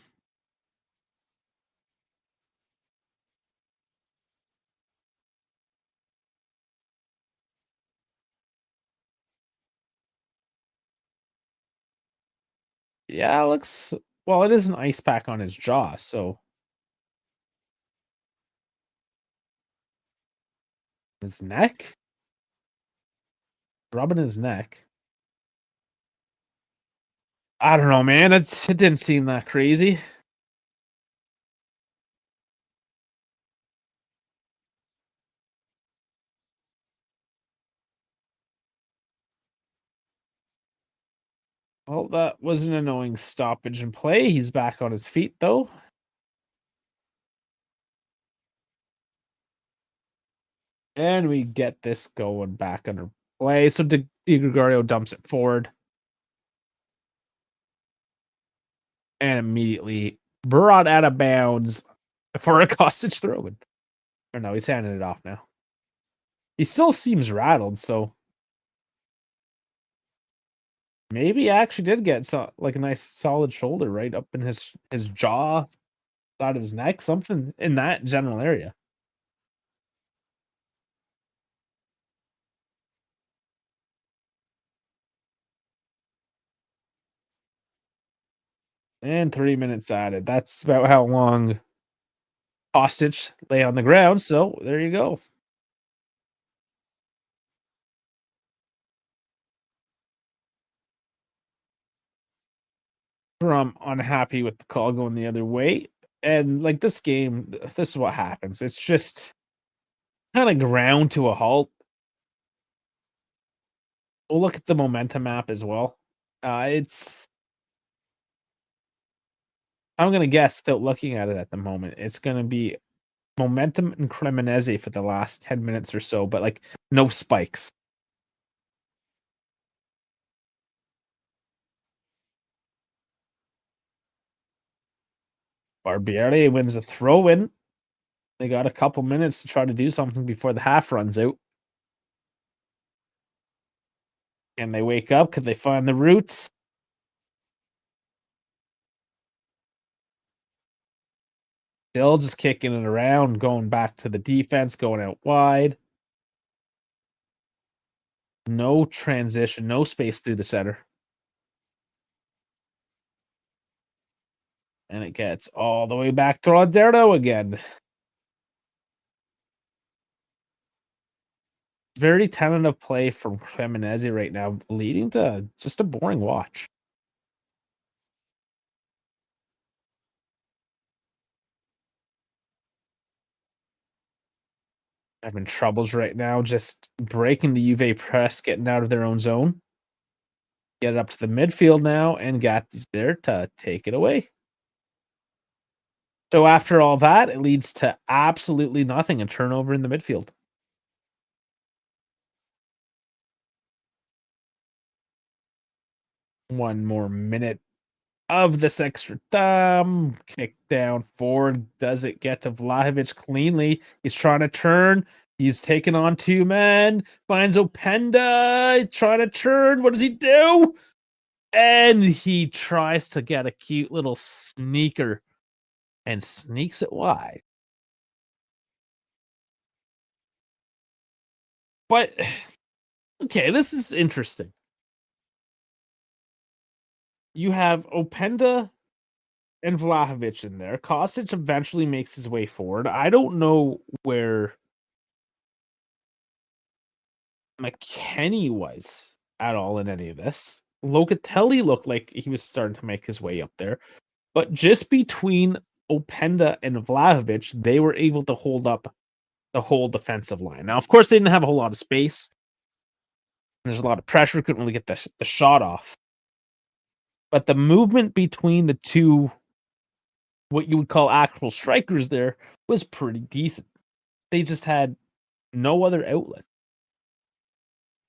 Yeah, it looks well, it is an ice pack on his jaw, so his neck? Rubbing his neck. I don't know, man. It didn't seem that crazy. Well, that was an annoying stoppage in play. He's back on his feet though. And we get this going back under play. So Di Gregorio dumps it forward. And immediately brought out of bounds for a Kostic throw-in. Or no, he's handing it off now. He still seems rattled, so maybe he actually did get like a nice solid shoulder right up in his jaw, side of his neck, something in that general area. And 3 minutes added. That's about how long Hostage lay on the ground. So there you go. From unhappy with the call going the other way. And like this game, this is what happens. It's just kind of ground to a halt. We'll look at the momentum map as well. It's I'm gonna guess without looking at it at the moment, it's gonna be momentum and Cremonese for the last 10 minutes or so, but like no spikes. Barbieri wins a throw in. They got a couple minutes to try to do something before the half runs out. And they wake up. Could they find the roots? Still just kicking it around, going back to the defense, going out wide. No transition, no space through the center. And it gets all the way back to Roderno again. Very tentative play from Cremonese right now, leading to just a boring watch. Having troubles right now, just breaking the Juve press, getting out of their own zone. Get it up to the midfield now, and Gatti's there to take it away. So after all that, it leads to absolutely nothing, a turnover in the midfield. One more minute of this extra time. Kick down forward. Does it get to Vlahovic cleanly? He's trying to turn. He's taking on two men. Finds Openda. Trying to turn. What does he do? And he tries to get a cute little sneaker and sneaks it wide. But, okay, this is interesting. You have Openda and Vlahovic in there. Kostic eventually makes his way forward. I don't know where McKennie was at all in any of this. Locatelli looked like he was starting to make his way up there. But just between Openda and Vlahovic, they were able to hold up the whole defensive line. Now, of course, they didn't have a whole lot of space. There's a lot of pressure. Couldn't really get the shot off. But the movement between the two, what you would call actual strikers there, was pretty decent. They just had no other outlet.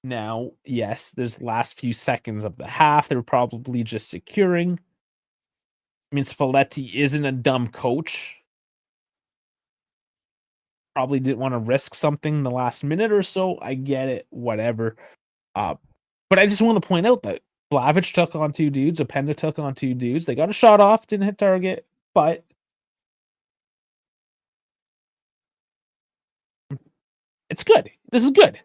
Now, yes, there's the last few seconds of the half. They were probably just securing. I mean, Spalletti isn't a dumb coach. Probably didn't want to risk something in the last minute or so. I get it, whatever. But I just want to point out that Vlahovic took on two dudes. Openda took on two dudes. They got a shot off, didn't hit target, but it's good. This is good.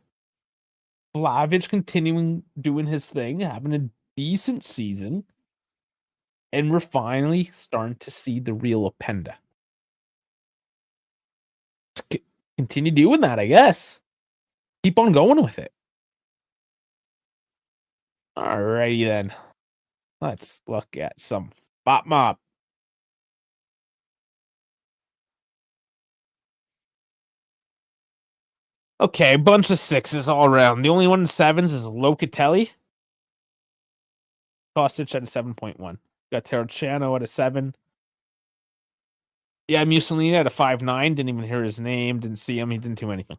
Vlahovic continuing doing his thing, having a decent season, and we're finally starting to see the real Openda. Continue doing that, I guess. Keep on going with it. Alrighty then. Let's look at some bot mob. Okay, a bunch of sixes all around. The only one in sevens is Locatelli. Kostic at a 7.1. Got Terracciano at a 7. Yeah, Mussolini at a 5.9. Didn't even hear his name. Didn't see him. He didn't do anything.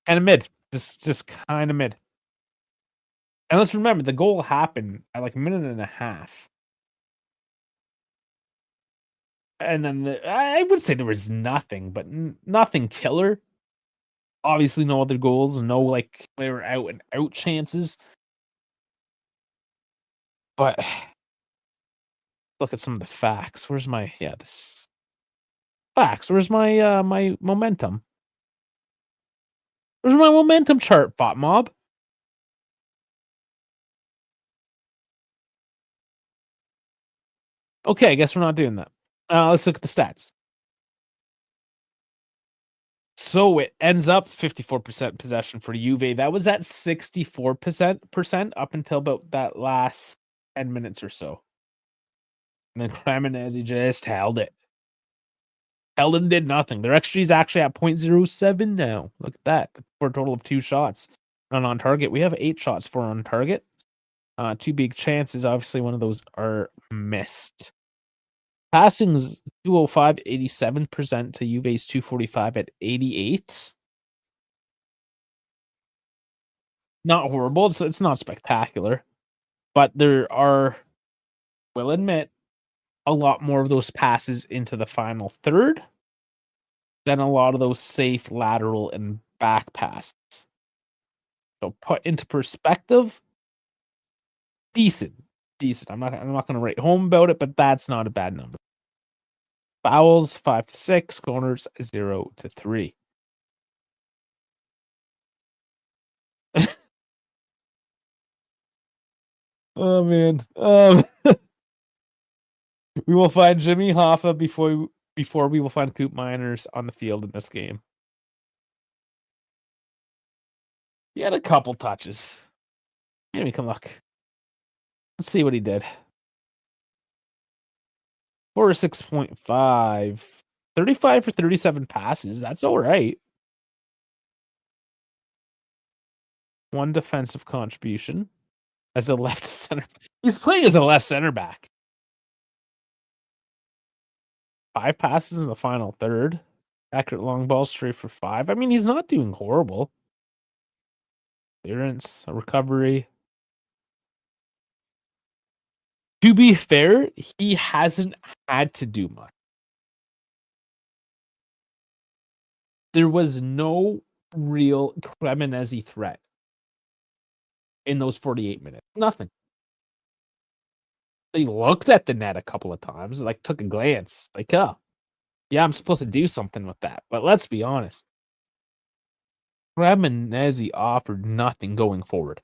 Kind of mid. Just kind of mid. And let's remember, the goal happened at like a minute and a half. And then I would say there was nothing, but nothing killer. Obviously, no other goals. No, like, they were out and out chances. But look at some of the facts. Where's my this facts? Where's my my momentum? Where's my momentum chart, bot mob? Okay, I guess we're not doing that. Let's look at the stats. So it ends up 54% possession for Juve. That was at 64% up until about that last 10 minutes or so. And then Cremonese just held it. Held and did nothing. Their XG is actually at 0.07 now. Look at that. For a total of 2 shots. Not on target. We have 8 shots for on target. 2 big chances. Obviously, one of those are missed. Passing's 205, 87% to Juve's 245 at 88. Not horrible. It's not spectacular. But there are, we'll admit, a lot more of those passes into the final third than a lot of those safe lateral and back passes. So put into perspective, decent. I'm not going to write home about it, but that's not a bad number. Fouls 5-6, corners 0-3. Oh man. We will find Jimmy Hoffa before we will find Coop Miners on the field in this game. He had a couple touches. Maybe we can look. Let's see what he did. 4-6.5. 35 for 37 passes. That's all right. One defensive contribution as a left center. He's playing as a left center back. 5 passes in the final third. Accurate long ball, straight for 5. I mean, he's not doing horrible. Clearance, a recovery. To be fair, he hasn't had to do much. There was no real Cremonese threat in those 48 minutes. Nothing. They looked at the net a couple of times, like took a glance, like, oh, yeah, I'm supposed to do something with that. But let's be honest. Cremonese offered nothing going forward.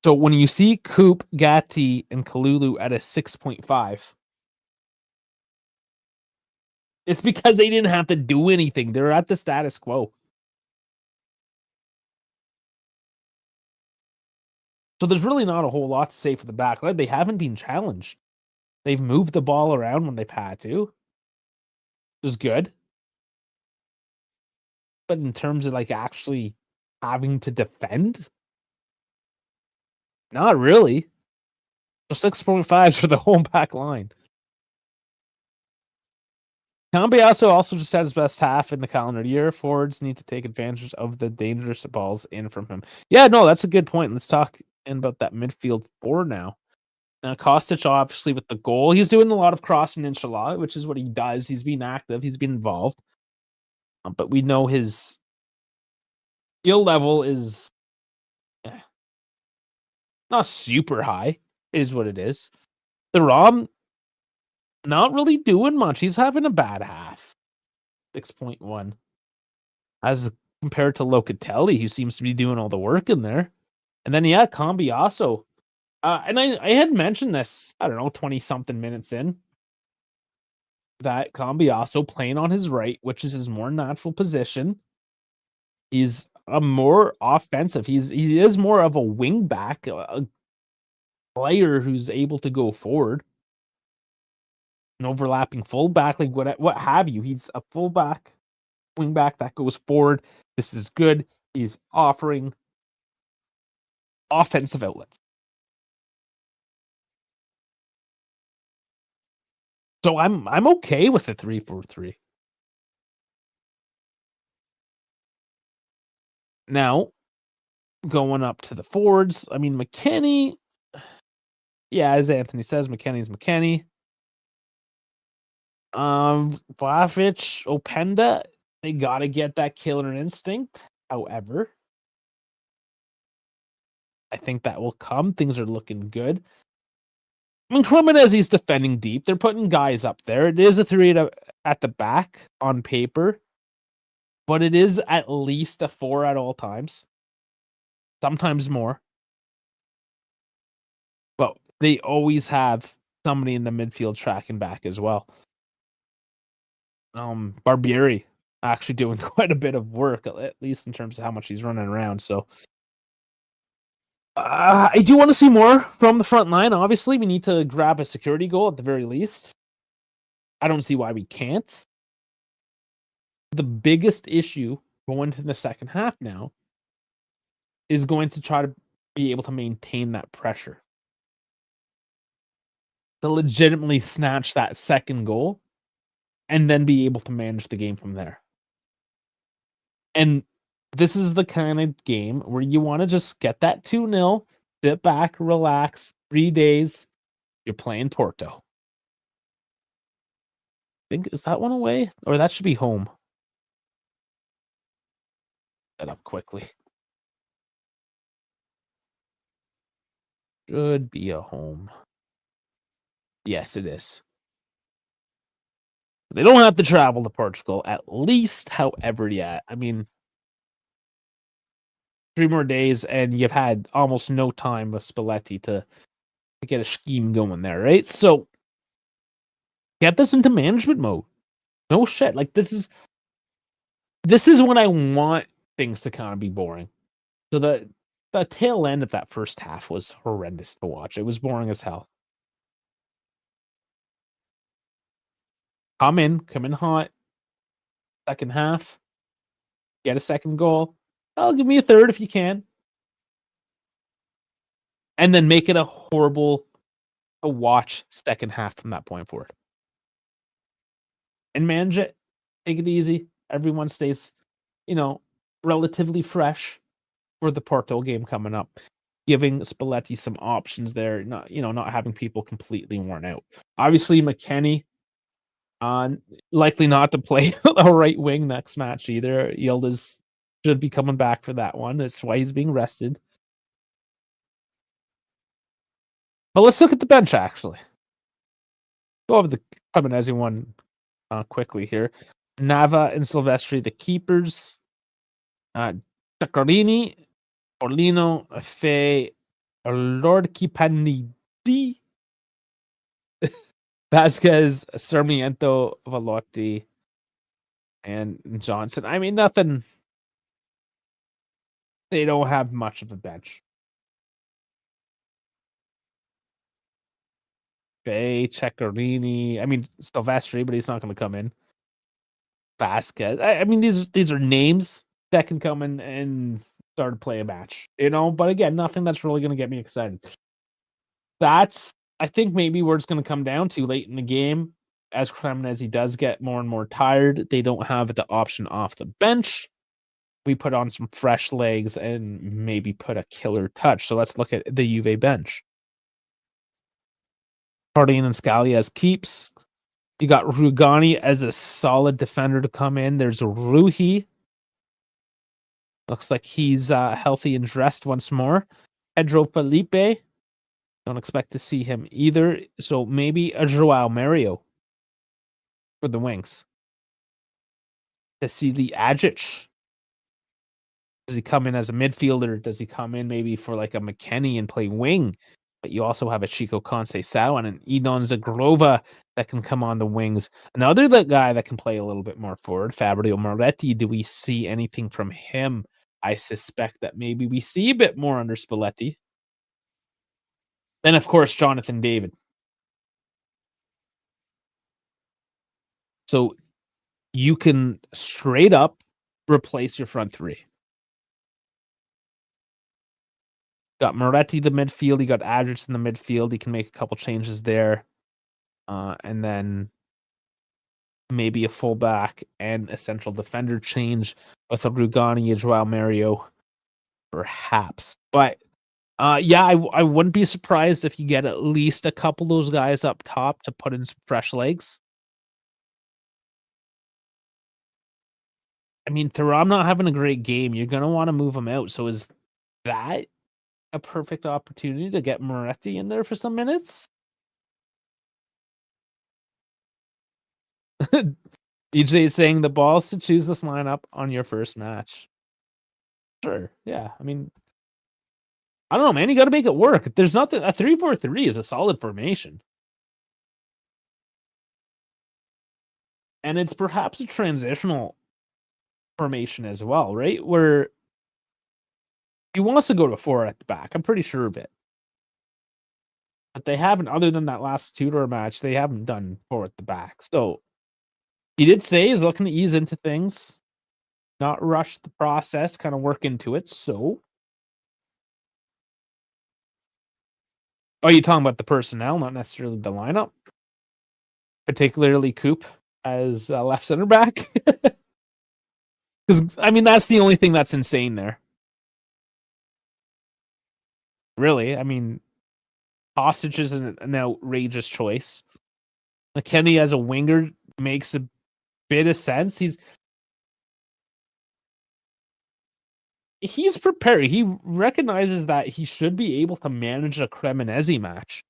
So when you see Coop, Gatti, and Kalulu at a 6.5, it's because they didn't have to do anything. They're at the status quo. So there's really not a whole lot to say for the back line. They haven't been challenged. They've moved the ball around when they've had to. It was good. But in terms of like actually having to defend, not really. So 6.5s for the home back line. Cambiasso also just had his best half in the calendar year. Forwards need to take advantage of the dangerous balls in from him. Yeah, no, that's a good point. Let's talk about that midfield four now. Now, Kostic, obviously, with the goal, he's doing a lot of crossing, inshallah, which is what he does. He's been active, he's been involved. But we know his skill level is not super high, is what it is. The Rom, not really doing much. He's having a bad half. 6.1. As compared to Locatelli, who seems to be doing all the work in there. And then, yeah, Cambiasso. And I had mentioned this, I don't know, 20-something minutes in, that Cambiasso playing on his right, which is his more natural position, is a more offensive. He is more of a wing back, a player who's able to go forward. An overlapping fullback, like what have you. He's a fullback, wing back that goes forward. This is good. He's offering offensive outlets. So I'm okay with the 3-4-3. Now, going up to the forwards, I mean McKennie. Yeah, as Anthony says, McKennie's McKennie. Vlahovic, Openda, they gotta get that killer instinct. However, I think that will come. Things are looking good. I mean, Cremonese's defending deep. They're putting guys up there. It is a 3 at the back on paper, but it is at least a 4 at all times. Sometimes more. But they always have somebody in the midfield tracking back as well. Barbieri actually doing quite a bit of work, at least in terms of how much he's running around. So I do want to see more from the front line. Obviously, we need to grab a security goal at the very least. I don't see why we can't. The biggest issue going to the second half now is going to try to be able to maintain that pressure. To legitimately snatch that second goal and then be able to manage the game from there. And this is the kind of game where you want to just get that 2-0, sit back, relax, 3 days, you're playing Porto. I think, is that one away? Or that should be home. That up quickly. Should be a home. Yes, it is. They don't have to travel to Portugal, at least. However, yeah, I mean, 3 more days, and you've had almost no time with Spalletti to get a scheme going there, right? So get this into management mode. No shit. Like this is when I want things to kind of be boring. So the tail end of that first half was horrendous to watch. It was boring as hell. Come in hot, second half, get a second goal. Oh, give me a third if you can. And then make it a horrible to watch second half from that point forward. And manage it. Take it easy. Everyone stays, relatively fresh for the Porto game coming up. Giving Spalletti some options there, not having people completely worn out. Obviously, McKennie, uh, likely not to play a right wing next match either. Yildiz should be coming back for that one. That's why he's being rested. But let's look at the bench, actually. Go over the Cremonese one quickly here. Nava and Silvestri, the keepers. Zaccarini, Orlino, Fe, Lord Kipanidi, Vasquez, Sarmiento, Velotti, and Johnson. I mean, nothing. They don't have much of a bench. Bay, Ceccarini. I mean, Silvestri, but he's not going to come in. Vasquez. I mean, these are names that can come in and start to play a match, But again, nothing that's really going to get me excited. That's, I think, maybe where it's going to come down to late in the game. As Cremonese does get more and more tired, they don't have the option off the bench. We put on some fresh legs and maybe put a killer touch. So let's look at the Juve bench. Harding and Scally as keeps. You got Rugani as a solid defender to come in. There's Ruhi. Looks like he's healthy and dressed once more. Pedro Felipe. Don't expect to see him either. So maybe a Joao Mario for the wings. Vasily Agic. Does he come in as a midfielder? Does he come in maybe for like a McKennie and play wing? But you also have a Chico Conceição and an Edon Zagrova that can come on the wings. Another guy that can play a little bit more forward, Fabio Moretti. Do we see anything from him? I suspect that maybe we see a bit more under Spalletti. Then, of course, Jonathan David. So you can straight up replace your front three. Got Moretti the midfield. You got Adrix in the midfield. You can make a couple changes there. And then maybe a fullback and a central defender change with a Rugani, a Joao Mario, perhaps. But yeah, I wouldn't be surprised if you get at least a couple of those guys up top to put in some fresh legs. I mean, Thuram not having a great game. You're going to want to move him out. So is that a perfect opportunity to get Moretti in there for some minutes? DJ is saying the balls to choose this lineup on your first match. Sure. Yeah. I mean, I don't know, man. You got to make it work. There's nothing. A 3-4-3 is a solid formation. And it's perhaps a transitional formation as well, right? Where he wants to go to 4 at the back. I'm pretty sure of it. But they haven't, other than that last Tudor match, they haven't done 4 at the back. So he did say he's looking to ease into things, not rush the process, kind of work into it. So, oh, you talking about the personnel, not necessarily the lineup, particularly Coop as left center back? Because I mean, that's the only thing that's insane there. Really, I mean, Hostage is an outrageous choice. McKennie as a winger makes a bit of sense. He's prepared. He recognizes that he should be able to manage a Cremonese match.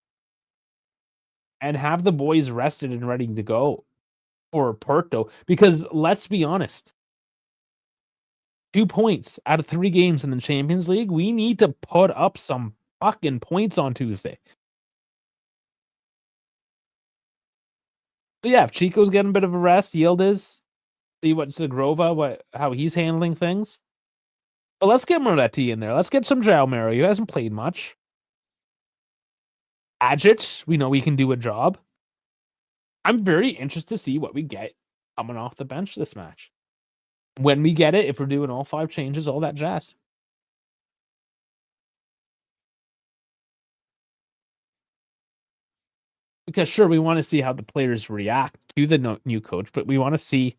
and have the boys rested and ready to go for Porto. Because let's be honest, 2 points out of 3 games in the Champions League, we need to put up some fucking points on Tuesday. So, yeah, if Chico's getting a bit of a rest, Yildiz, see what Zagrova, how he's handling things. But let's get Moretti in there. Let's get some João Mario. He hasn't played much. Adjit, we know he can do a job. I'm very interested to see what we get coming off the bench this match. When we get it, if we're doing all 5 changes, all that jazz. Because sure, we want to see how the players react to the new coach, but we want to see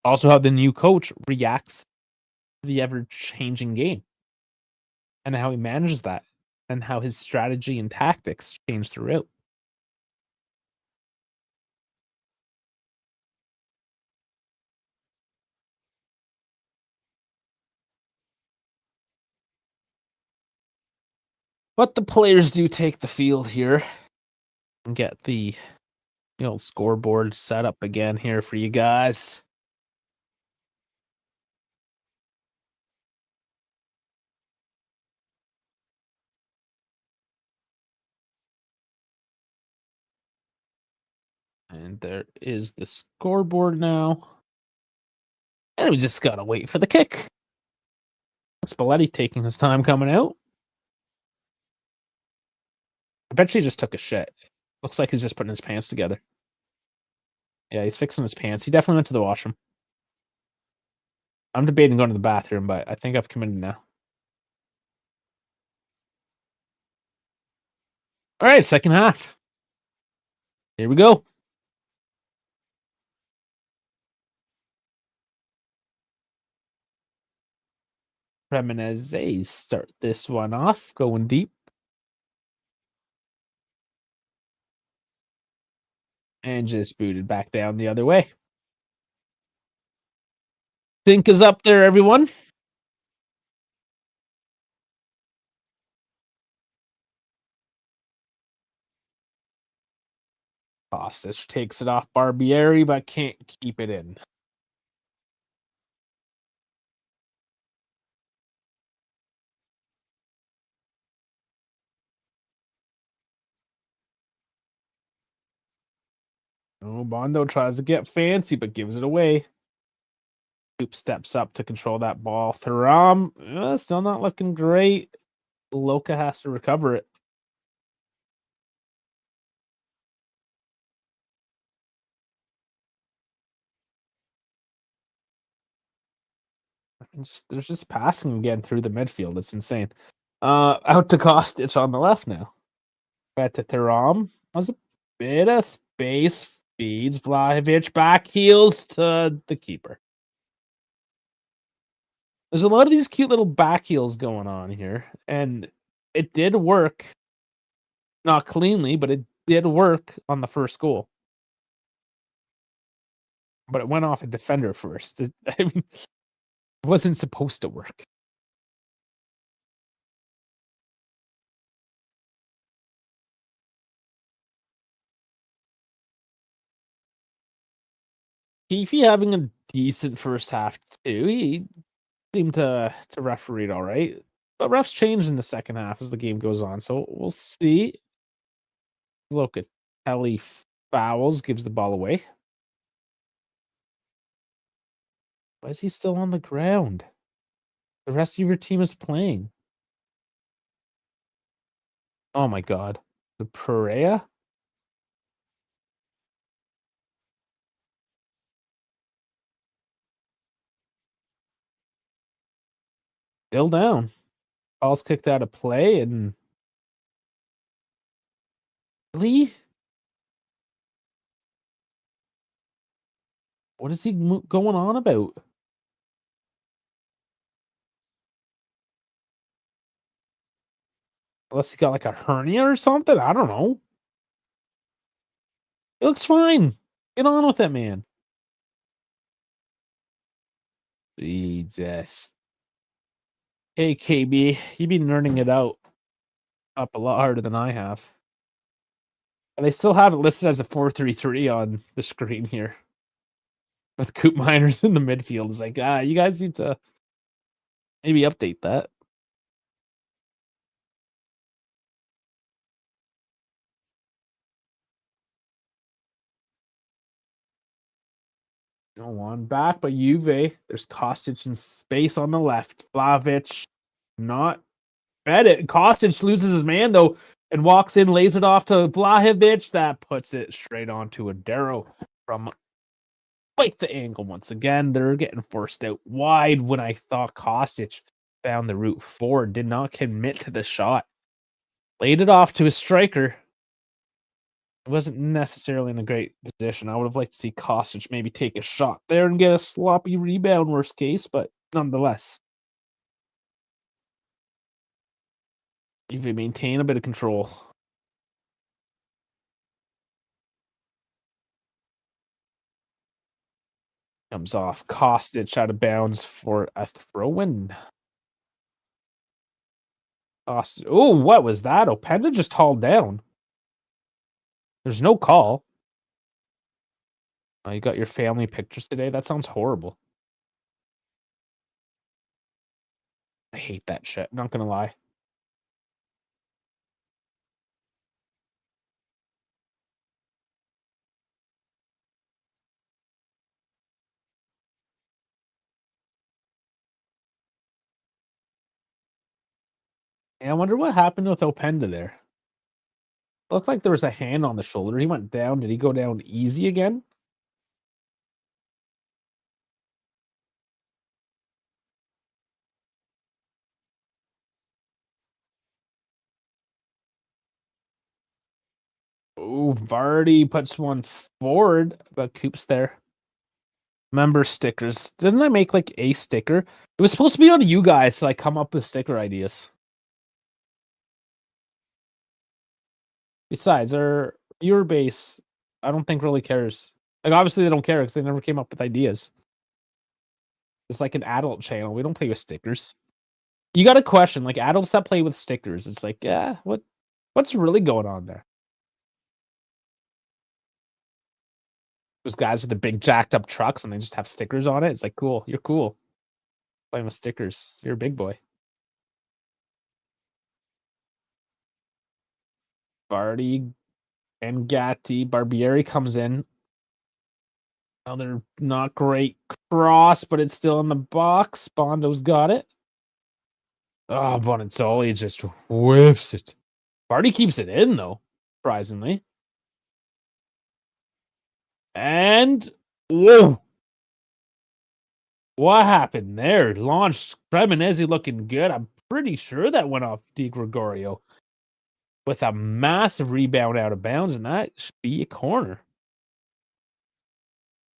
also how the new coach reacts to the ever-changing game and how he manages that and how his strategy and tactics change throughout. But the players do take the field here and get the old scoreboard set up again here for you guys. And there is the scoreboard now. And we just gotta wait for the kick. Spalletti taking his time coming out. I bet she just took a shit. Looks like he's just putting his pants together. Yeah, he's fixing his pants. He definitely went to the washroom. I'm debating going to the bathroom, but I think I've committed now. All right, second half. Here we go. Cremonese start this one off, going deep. And just booted back down the other way. Sink is up there, everyone. Kostic takes it off Barbieri, but can't keep it in. Oh, Bondo tries to get fancy, but gives it away. Coop steps up to control that ball. Thuram, still not looking great. Loka has to recover it. There's just passing again through the midfield. It's insane. Out to Kostic on the left now. Back to Thuram. Has a bit of space. Feeds Vlahovic. Back heels to the keeper. There's a lot of these cute little back heels going on here. And it did work. Not cleanly, but it did work on the first goal. But it went off a defender first. I mean, it wasn't supposed to work. Keefe having a decent first half too. He seemed to referee it all right. But refs change in the second half as the game goes on. So we'll see. Locatelli fouls, gives the ball away. Why is he still on the ground? The rest of your team is playing. Oh my god. The Perea? Still down. Ball's kicked out of play and really? What is he going on about? Unless he got like a hernia or something? I don't know. It looks fine. Get on with it, man. Jesus. Hey, KB, you've been learning it out up a lot harder than I have. They still have it listed as a 4-3-3 on the screen here with Coop Miners in the midfield. It's like, you guys need to maybe update that. Go on back, but Juve, there's Kostic in space on the left. Vlahovic not fed it. Kostic loses his man, though, and walks in, lays it off to Vlahovic. That puts it straight onto Adero from quite the angle once again. They're getting forced out wide when I thought Kostic found the route forward. Did not commit to the shot. Laid it off to his striker. It wasn't necessarily in a great position. I would have liked to see Kostic maybe take a shot there and get a sloppy rebound, worst case, but nonetheless. Juve maintain a bit of control. Comes off. Kostic out of bounds for a throw-in. Kostic. Oh, what was that? Openda just hauled down. There's no call. Oh, you got your family pictures today? That sounds horrible. I hate that shit. Not gonna lie. And I wonder what happened with Openda there. Looked like there was a hand on the shoulder. He went down. Did he go down easy again? Oh, Vardy puts one forward, but Coop's there. Member stickers. Didn't I make like a sticker? It was supposed to be on you guys to like come up with sticker ideas. Besides, our viewer base, I don't think really cares. Like obviously they don't care because they never came up with ideas. It's like an adult channel. We don't play with stickers. You got a question, like adults that play with stickers. It's like, yeah, what's really going on there? Those guys with the big jacked up trucks and they just have stickers on it. It's like, cool, you're cool. Playing with stickers. You're a big boy. Vardy and Gatti. Barbieri comes in. Another not great cross, but it's still in the box. Bondo's got it. Oh, Bonazzoli just whiffs it. Vardy keeps it in, though, surprisingly. And, whoa. What happened there? Launched Cremonese looking good. I'm pretty sure that went off Di Gregorio with a massive rebound out of bounds, and that should be a corner.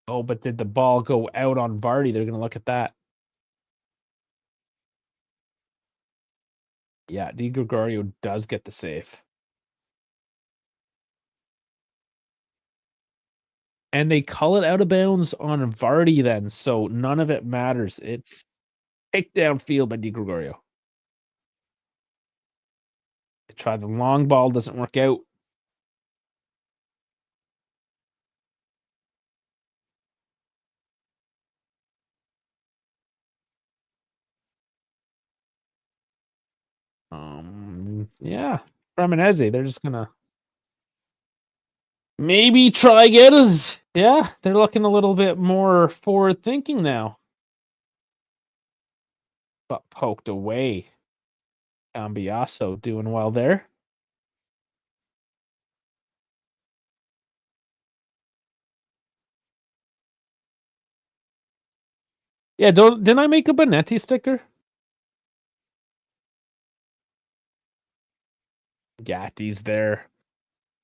Oh, but did the ball go out on Vardy? They're going to look at that. Yeah, Di Gregorio does get the save. And they call it out of bounds on Vardy then, so none of it matters. It's kicked downfield by Di Gregorio. They try the long ball, doesn't work out. Yeah, Cremonese, they're just gonna maybe try get us. Yeah, they're looking a little bit more forward thinking now. But poked away. Cambiaso doing well there. Yeah, didn't I make a Benetti sticker? Gatti's there.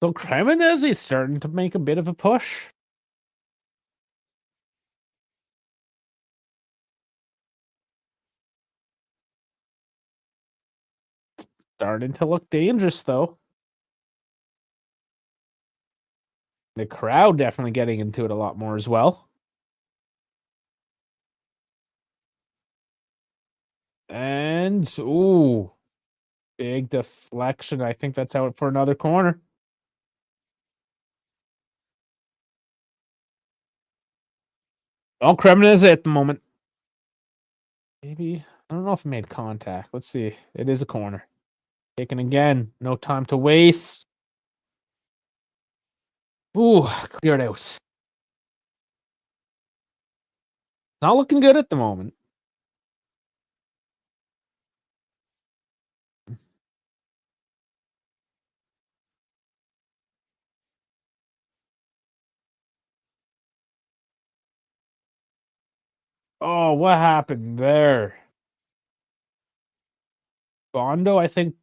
So Cremonese starting to make a bit of a push. Starting to look dangerous, though. The crowd definitely getting into it a lot more as well. And, ooh, big deflection. I think that's out for another corner. All Cremonese at the moment. Maybe. I don't know if it made contact. Let's see. It is a corner. Taken again. No time to waste. Ooh, cleared out. Not looking good at the moment. Oh, what happened there? Bondo, I think,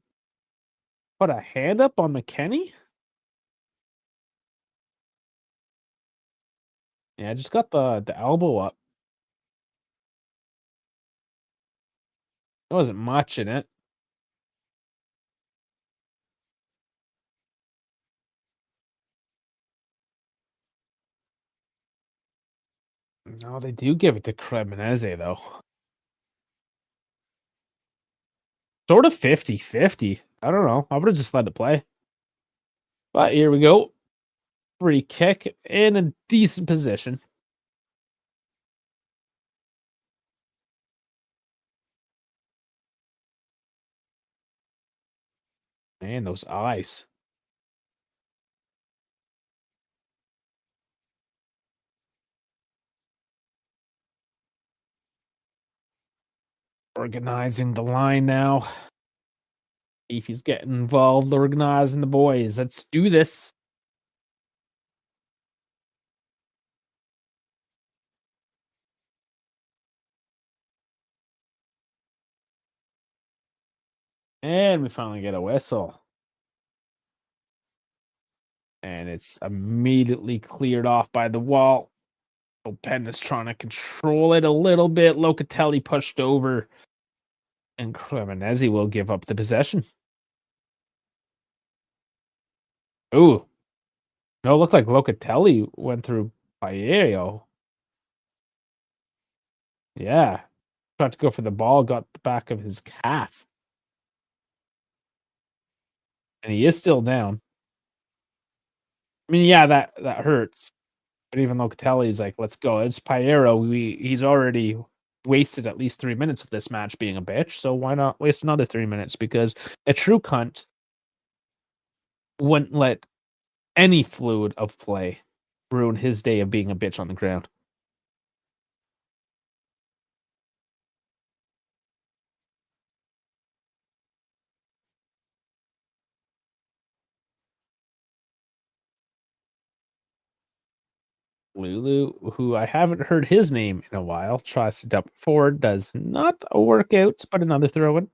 put a hand up on McKennie? Yeah, just got the elbow up. There wasn't much in it. No, they do give it to Cremonese, though. Sort of 50-50. I don't know. I would have just let it play. But here we go. Free kick in a decent position. Man, those eyes. Organizing the line now. If he's getting involved, organizing the boys. Let's do this. And we finally get a whistle. And it's immediately cleared off by the wall. Openda's trying to control it a little bit. Locatelli pushed over. And Cremonese will give up the possession. Ooh. No, it looked like Locatelli went through Paero. Yeah. Tried to go for the ball, got the back of his calf. And he is still down. I mean, yeah, that hurts. But even Locatelli's like, let's go. It's Paero. He's already wasted at least 3 minutes of this match being a bitch. So why not waste another 3 minutes? Because a true cunt wouldn't let any fluid of play ruin his day of being a bitch on the ground. Lulu, who I haven't heard his name in a while, tries to dump forward, does not work out, but another throw in.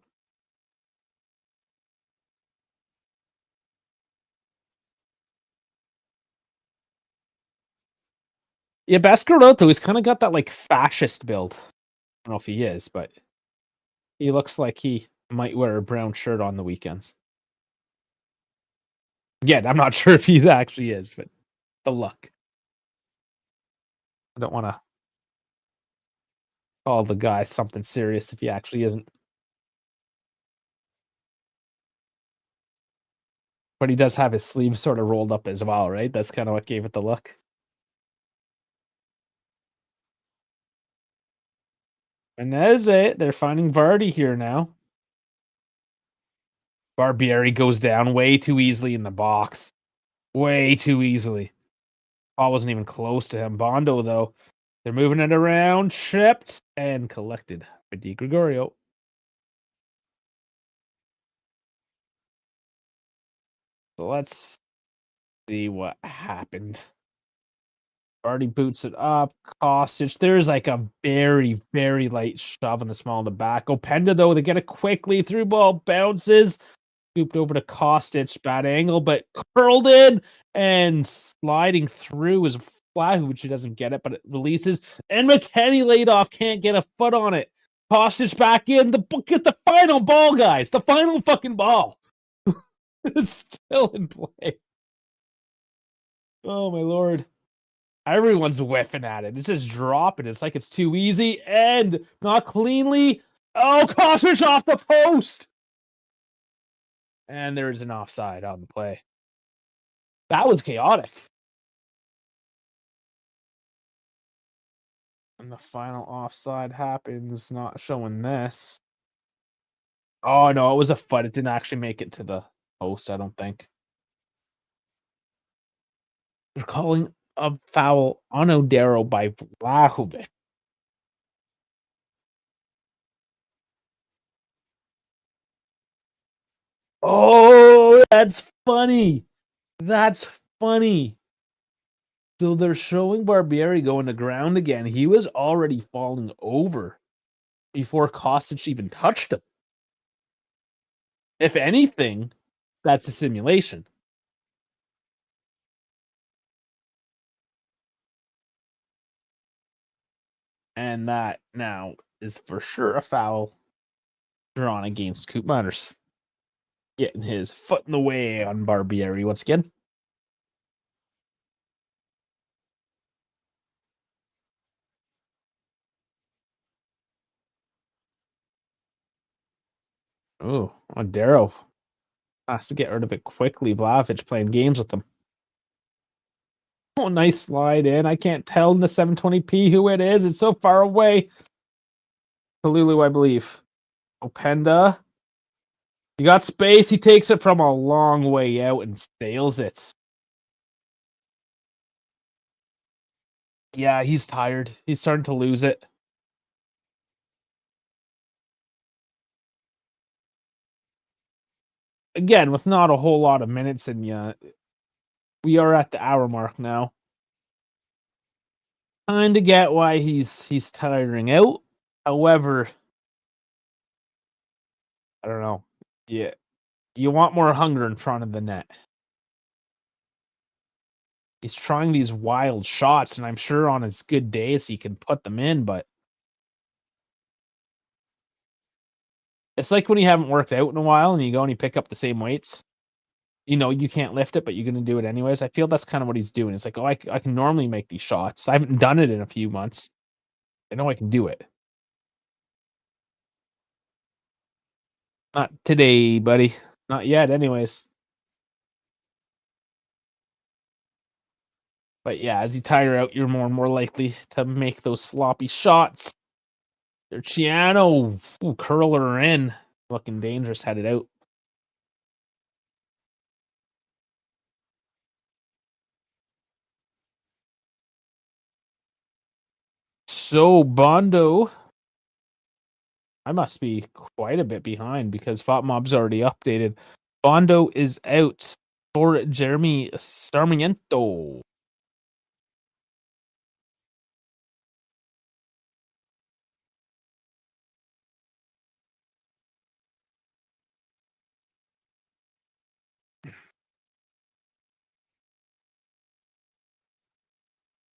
Yeah, Bascaroto, he's kind of got that like fascist build. I don't know if he is, but he looks like he might wear a brown shirt on the weekends. Again, I'm not sure if he actually is, but the luck. I don't want to call the guy something serious if he actually isn't. But he does have his sleeves sort of rolled up as well, right? That's kind of what gave it the look. And that is it. They're finding Vardy here now. Barbieri goes down way too easily in the box. Way too easily. Ball wasn't even close to him. Bondo, though, they're moving it around, chipped, and collected by Di Gregorio. So let's see what happened. Already boots it up. Kostic. There's like a very, very light shove in the small of the back. Openda, though, they get it quickly. Through ball bounces. Scooped over to Kostic. Bad angle, but curled in and sliding through is Flahu, which he doesn't get it, but it releases. And McKennie laid off. Can't get a foot on it. Kostic back in. Get the final ball, guys. The final fucking ball. It's still in play. Oh, my lord. Everyone's whiffing at it. It's just dropping. It's like it's too easy and not cleanly. Oh, Kostic off the post. And there's an offside on the play. That was chaotic. And the final offside happens, not showing this. Oh, no, it was a foot. It didn't actually make it to the post, I don't think. They're calling a foul on Odero by Vlahovic. Oh, that's funny. That's funny. So they're showing Barbieri going to ground again. He was already falling over before Kostic even touched him. If anything, that's a simulation. And that now is for sure a foul drawn against Coop Miners. Getting his foot in the way on Barbieri once again. Oh, Odero has to get rid of it quickly. Vlahovic playing games with him. Oh, nice slide in. I can't tell in the 720p who it is. It's so far away. Kalulu, I believe. Openda. He got space. He takes it from a long way out and sails it. Yeah, he's tired. He's starting to lose it. Again, with not a whole lot of minutes in you, we are at the hour mark now. Kind of get why he's tiring out. However, I don't know. Yeah, you want more hunger in front of the net. He's trying these wild shots, and I'm sure on his good days he can put them in, but it's like when you haven't worked out in a while and you go and you pick up the same weights. You know, you can't lift it, but you're going to do it anyways. I feel that's kind of what he's doing. It's like, oh, I can normally make these shots. I haven't done it in a few months. I know I can do it. Not today, buddy. Not yet, anyways. But yeah, as you tire out, you're more and more likely to make those sloppy shots. Luciano, curler in. Looking dangerous, headed out. So, Bondo, I must be quite a bit behind because FotMob's already updated. Bondo is out for Jeremy Sarmiento.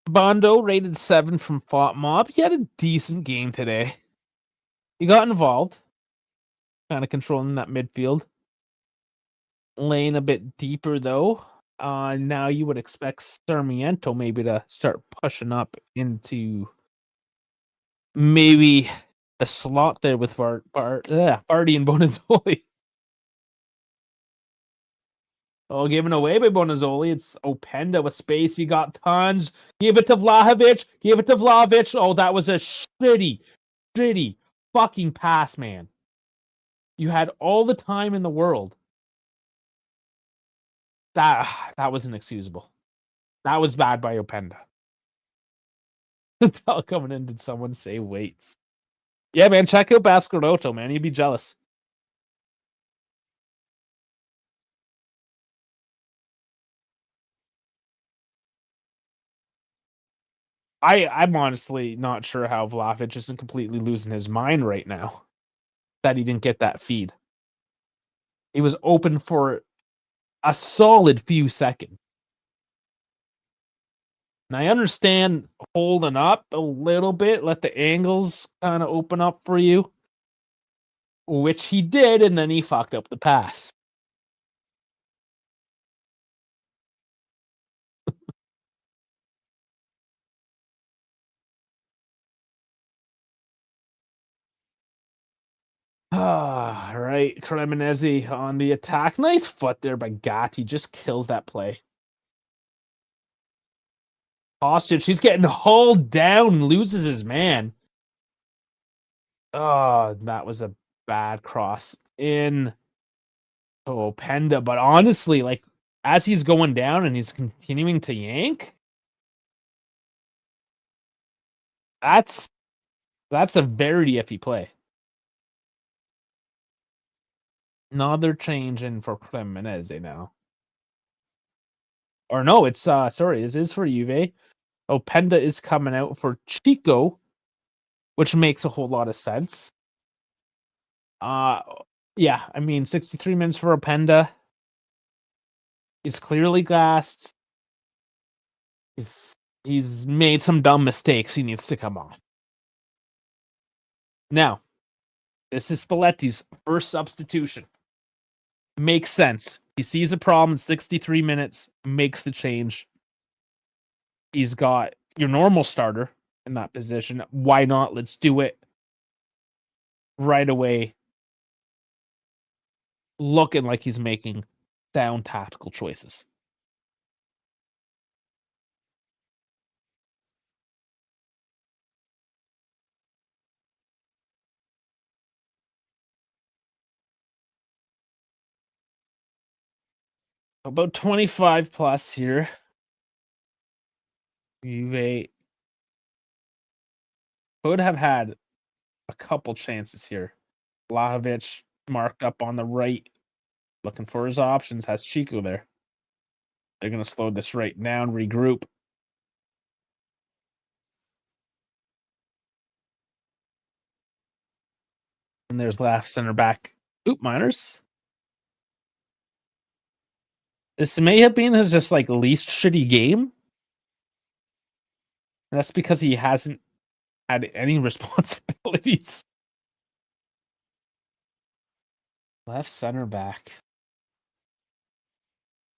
Bondo rated 7 from FotMob. He had a decent game today. He got involved, kind of controlling that midfield. Laying a bit deeper though. Now you would expect Sarmiento maybe to start pushing up into maybe the slot there with Vardy and Bonazzoli. Oh, given away by Bonazzoli. It's Openda with space. He got tons. Give it to Vlahovic. Give it to Vlahovic. Oh, that was a shitty fucking pass, man. You had all the time in the world. That was inexcusable. That was bad by Openda. Coming in, did someone say weights? Yeah, man, check out Basquerotto, man. You'd be jealous. I'm honestly not sure how Vlahovic isn't completely losing his mind right now that he didn't get that feed. He was open for a solid few seconds. And I understand holding up a little bit, let the angles kind of open up for you, which he did, and then he fucked up the pass. Right. Cremonese on the attack. Nice foot there by Gatti. Just kills that play. Hostage, he's getting hauled down, loses his man. Oh, that was a bad cross in Openda. But honestly, like, as he's going down and he's continuing to yank, that's a very iffy play. Another change in for Cremonese now. Or no, it's sorry, this is for Juve. Openda is coming out for Chico, which makes a whole lot of sense. Yeah, I mean 63 minutes for Openda. He's clearly gassed. He's made some dumb mistakes. He needs to come off. Now, this is Spalletti's first substitution. Makes sense. He sees a problem in 63 minutes, makes the change. He's got your normal starter in that position. Why not? Let's do it right away. Looking like he's making sound tactical choices. About 25 plus here. Juve could have had a couple chances here. Vlahovic marked up on the right, looking for his options, has Chico there. They're going to slow this right down, regroup. And there's left center back. Oop, Miners. This may have been his just like least shitty game. And that's because he hasn't had any responsibilities. Left center back.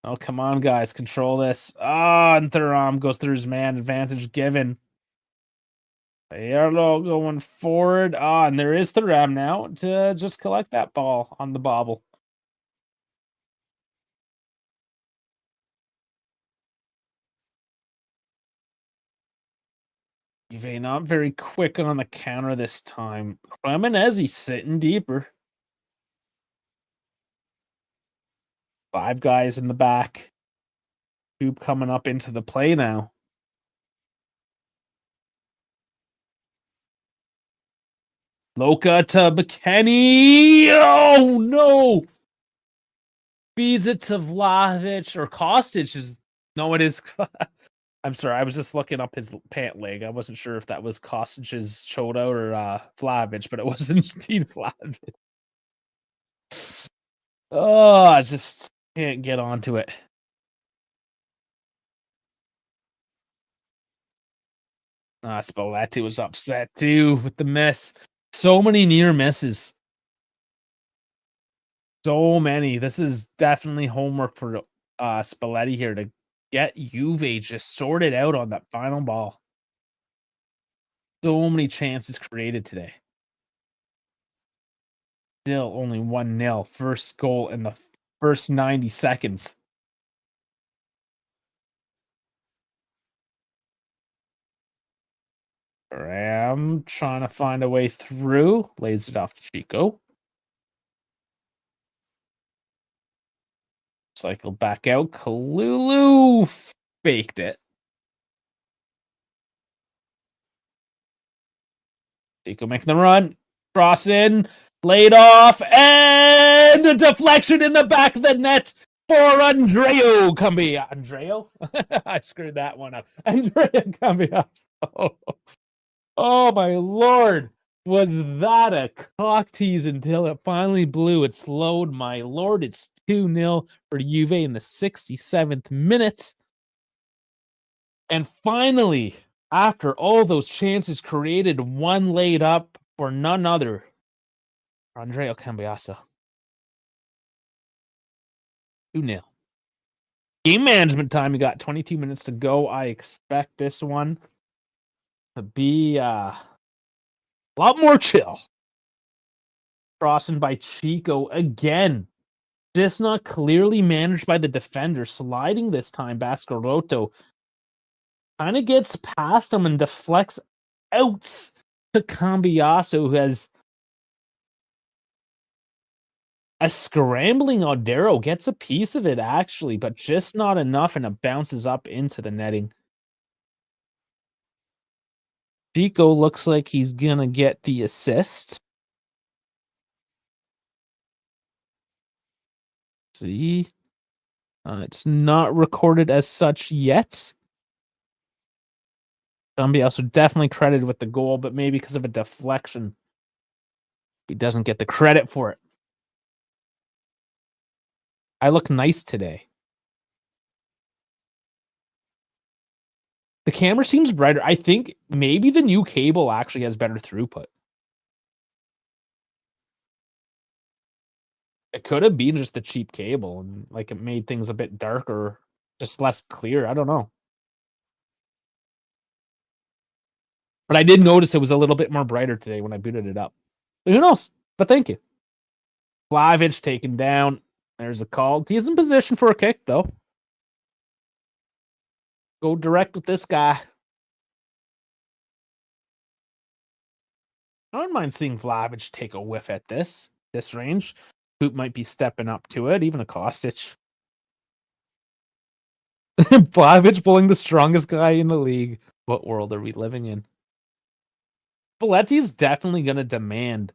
Oh, come on, guys. Control this. And Thuram goes through his man. Advantage given. Ayarlo going forward. And there is Thuram now to just collect that ball on the bobble. Juve not very quick on the counter this time. Cremonese sitting deeper. 5 guys in the back. Tube coming up into the play now. Loca to McKenny. Oh, no. Feeds it to Vlahovic or Kostic is. No, it is. I'm sorry. I was just looking up his pant leg. I wasn't sure if that was Kostic's shoutout or Vlahovic, but it wasn't indeed Vlahovic. Oh, I just can't get onto it. Spalletti was upset too with the miss. So many near misses. So many. This is definitely homework for Spalletti here to get Juve just sorted out on that final ball. So many chances created today. Still only 1-0. First goal in the first 90 seconds. Ram trying to find a way through. Lays it off to Chico. Cycle back out. Kalulu faked it. Chico making the run. Cross in. Laid off. And the deflection in the back of the net for Andreo Cambia. Andreo? I screwed that one up. Andreo Cambia. Oh my lord. Was that a cock tease until it finally blew? It slowed, my lord. It's 2-0 for Juve in the 67th minute. And finally, after all those chances created, one laid up for none other. Andrea Cambiasso. 2-0. Game management time. We got 22 minutes to go. I expect this one to be a lot more chill. Crossing by Chico again. Just not clearly managed by the defender. Sliding this time, Bascarotto. Kind of gets past him and deflects out to Cambiasso, who has a scrambling Odero, gets a piece of it actually, but just not enough, and it bounces up into the netting. Chico looks like he's gonna get the assist. See, it's not recorded as such yet. Cambiasso definitely credited with the goal, but maybe because of a deflection, he doesn't get the credit for it. I look nice today. The camera seems brighter. I think maybe the new cable actually has better throughput. It could have been just the cheap cable and like it made things a bit darker, just less clear. I don't know. But I did notice it was a little bit more brighter today when I booted it up. But who knows? But thank you. Vlahovic taken down. There's a call. He's in position for a kick, though. Go direct with this guy. I wouldn't mind seeing Vlahovic take a whiff at this range. Boot might be stepping up to it, even a Kostic. Vlahovic pulling the strongest guy in the league. What world are we living in? Spalletti's definitely going to demand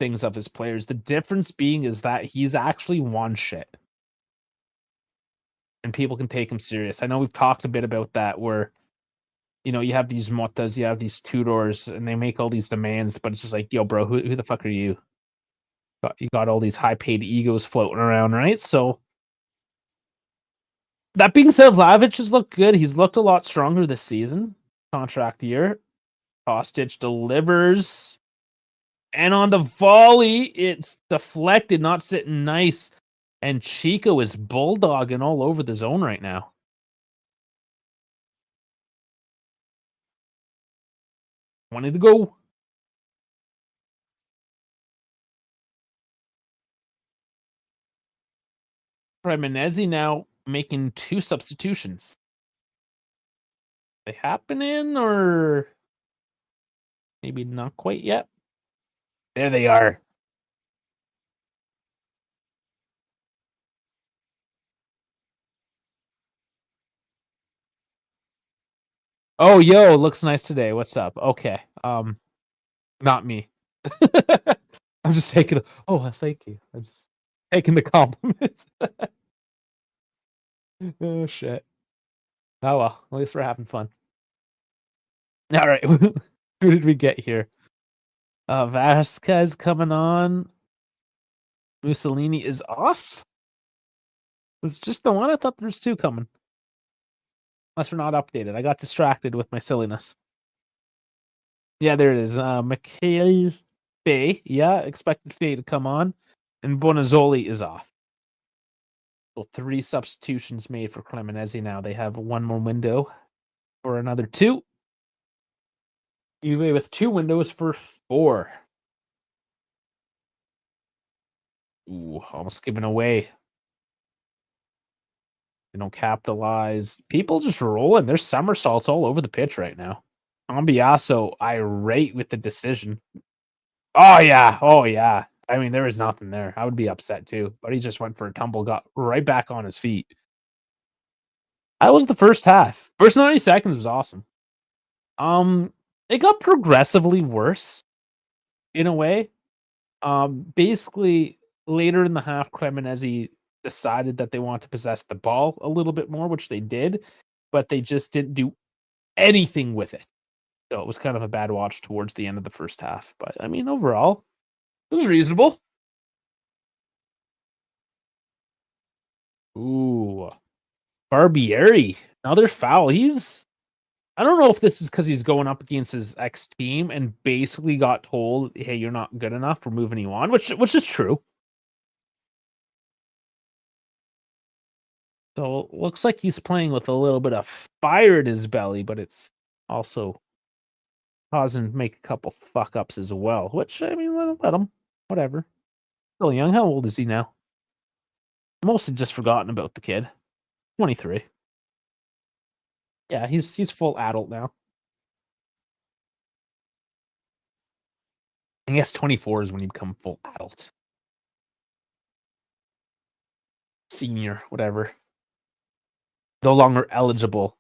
things of his players. The difference being is that he's actually won shit. And people can take him serious. I know we've talked a bit about that where, you know, you have these Motas, you have these Tudors, and they make all these demands, but it's just like, yo, bro, who the fuck are you? You got all these high-paid egos floating around, right? So, that being said, Vlahovic has looked good. He's looked a lot stronger this season. Contract year. Kostic delivers. And on the volley, it's deflected, not sitting nice. And Chico is bulldogging all over the zone right now. Wanted to go. Cremonese now making 2 substitutions. They happening or maybe not quite yet? There they are. Oh, yo, looks nice today. What's up? Okay. Not me. I'm just taking. Oh, thank you. I'm just taking the compliment. Oh shit. Oh well. At least we're having fun. All right. Who did we get here? Vasquez coming on. Mussolini is off. It's just the one. I thought there's 2 coming. Unless we're not updated. I got distracted with my silliness. Yeah, there it is. Mikhail Fay. Yeah, expected Fay to come on. And Bonazzoli is off. So 3 substitutions made for Cremonese now. They have 1 more window for another 2. Juve with 2 windows for 4. Ooh, almost giving away. They don't capitalize. People just rolling. There's somersaults all over the pitch right now. Cambiasso irate with the decision. Oh, yeah. Oh, yeah. I mean, there was nothing there. I would be upset too. But he just went for a tumble, got right back on his feet. That was the first half. First 90 seconds was awesome. It got progressively worse in a way. Basically, later in the half, Cremonese decided that they want to possess the ball a little bit more, which they did, but they just didn't do anything with it. So it was kind of a bad watch towards the end of the first half. But I mean, overall, it was reasonable. Ooh, Barbieri, another foul. I don't know if this is because he's going up against his ex team and basically got told, "Hey, you're not good enough. We're moving you on," which is true. So it looks like he's playing with a little bit of fire in his belly, but it's also causing him to make a couple fuck ups as well. Which I mean, let him. Whatever. Still young. How old is he now? Mostly just forgotten about the kid. 23. Yeah, he's full adult now. I guess 24 is when you become full adult. Senior, whatever. No longer eligible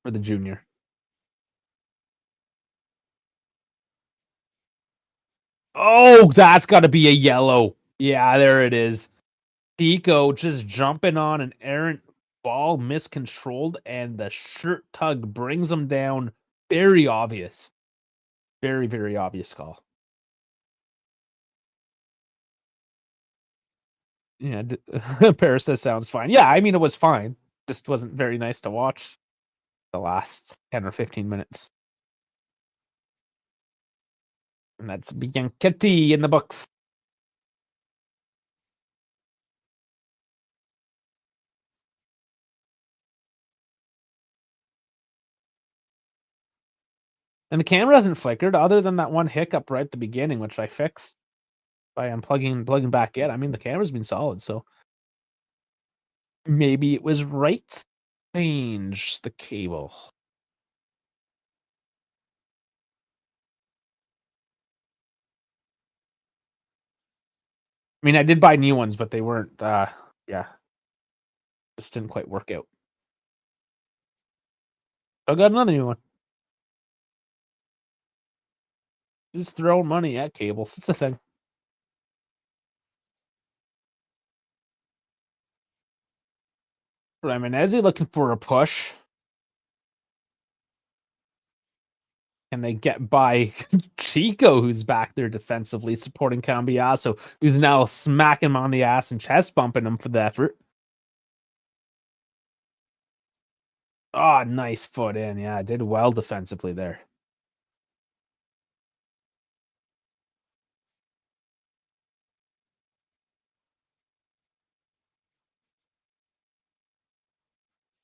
for the junior. Oh, that's got to be a yellow. Yeah, there it is. Pico just jumping on an errant ball, miscontrolled, and the shirt tug brings him down. Very obvious. Very, very obvious call. Yeah, Paris says sounds fine. Yeah, I mean, it was fine. Just wasn't very nice to watch the last 10 or 15 minutes. And that's Bianchetti in the books. And the camera hasn't flickered other than that one hiccup right at the beginning, which I fixed by plugging back in. I mean, the camera's been solid, so maybe it was right. Change the cable. I mean, I did buy new ones, but they weren't, yeah, just didn't quite work out. I got another new one. Just throw money at cables. It's a thing. Cremonese looking for a push. And they get by Chico, who's back there defensively supporting Cambiasso, who's now smacking him on the ass and chest bumping him for the effort. Oh, nice foot in. Yeah, did well defensively there.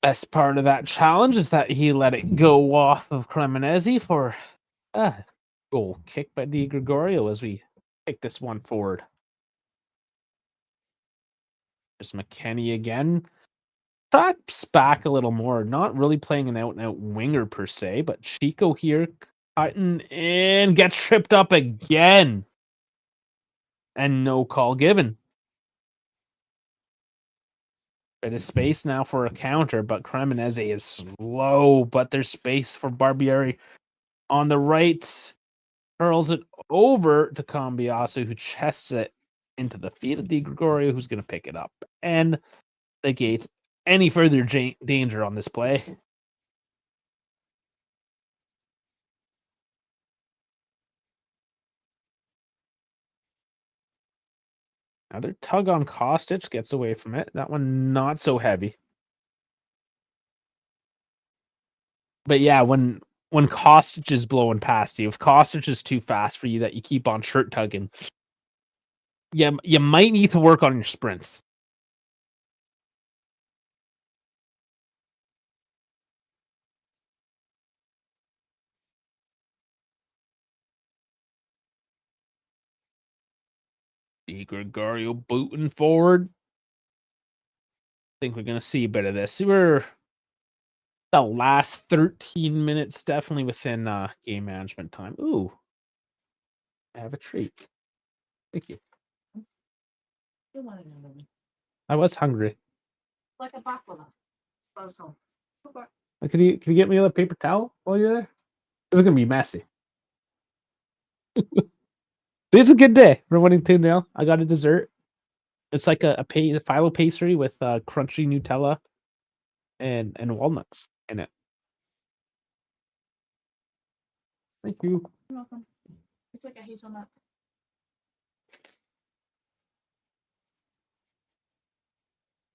Best part of that challenge is that he let it go off of Cremonese for a goal kick by Di Gregorio as we kick this one forward. There's McKenny again. Tracks back a little more. Not really playing an out-and-out winger per se, but Chico here cutting in, gets tripped up again. And no call given. Bit of space now for a counter, but Cremonese is slow, but there's space for Barbieri on the right. Curls it over to Cambiasso, who chests it into the feet of Di Gregorio, who's going to pick it up and negate any further danger on this play. Another tug on Kostic, gets away from it. That one not so heavy. But yeah, when Kostic is blowing past you, if Kostic is too fast for you that you keep on shirt tugging, you might need to work on your sprints. Di Gregorio booting forward. I think we're going to see a bit of this. We're the last 13 minutes definitely within game management time. Ooh, I have a treat. Thank you. I was hungry. Like a baklava. Could you get me a paper towel while you're there? This is gonna be messy. It's a good day. We're winning 2-0. I got a dessert. It's like a phyllo pastry with crunchy Nutella and walnuts in it. Thank you. You're welcome. It's like a hazelnut.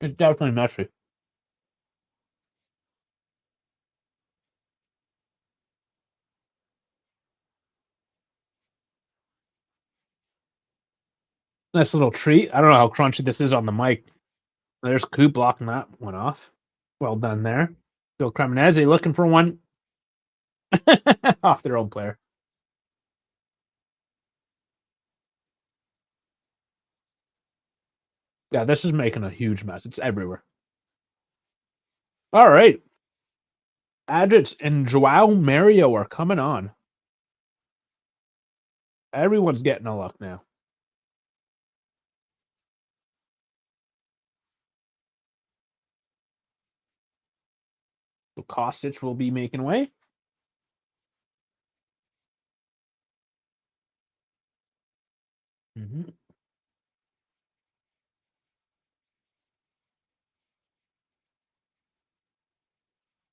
It's definitely messy. Nice little treat. I don't know how crunchy this is on the mic. There's Coop blocking that one off. Well done there. Still Cremonese looking for one off their own player. Yeah, this is making a huge mess. It's everywhere. All right. Adric and Joao Mario are coming on. Everyone's getting a look now. So Kostic will be making way. Mm-hmm.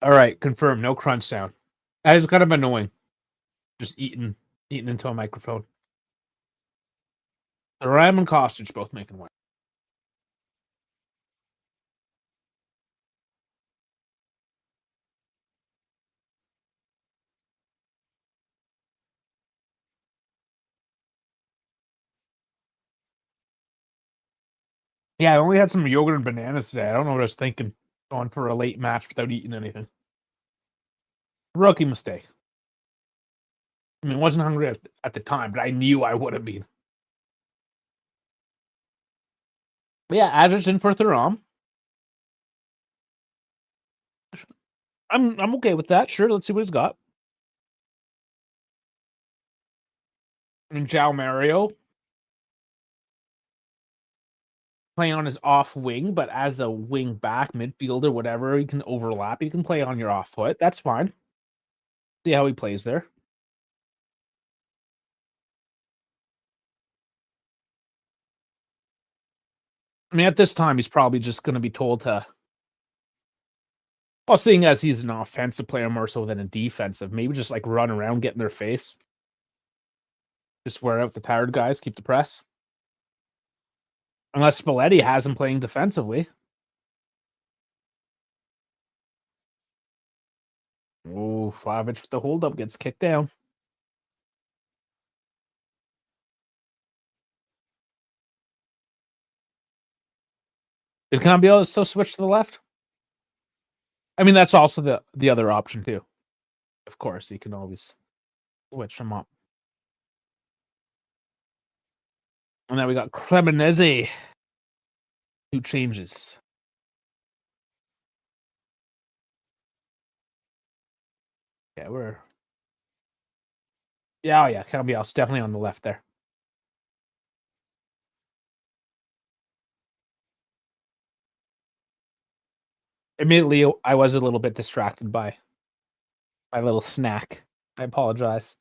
All right, confirm. No crunch sound. That is kind of annoying. Just eating into a microphone. Ram and Kostic both making way. Yeah, I only had some yogurt and bananas today. I don't know what I was thinking. Going for a late match without eating anything. Rookie mistake. I mean, I wasn't hungry at the time, but I knew I would have been. But yeah, Adric in for Thuram. I'm okay with that. Sure, let's see what he's got. And Joao Mario playing on his off wing, but as a wing back, midfielder, whatever, he can overlap. You can play on your off foot. That's fine. See how he plays there. I mean, at this time, he's probably just going to be told to. Well, seeing as he's an offensive player more so than a defensive, maybe just like run around, get in their face. Just wear out the tired guys, keep the press. Unless Spalletti has him playing defensively. Oh, Flavic with the hold-up gets kicked down. Did Cambio still switch to the left? I mean, that's also the other option, too. Of course, you can always switch them up. And then we got Cremonese, who changes. Yeah, we're... Yeah, oh yeah, Cambio's definitely on the left there. Immediately, I was a little bit distracted by my little snack. I apologize.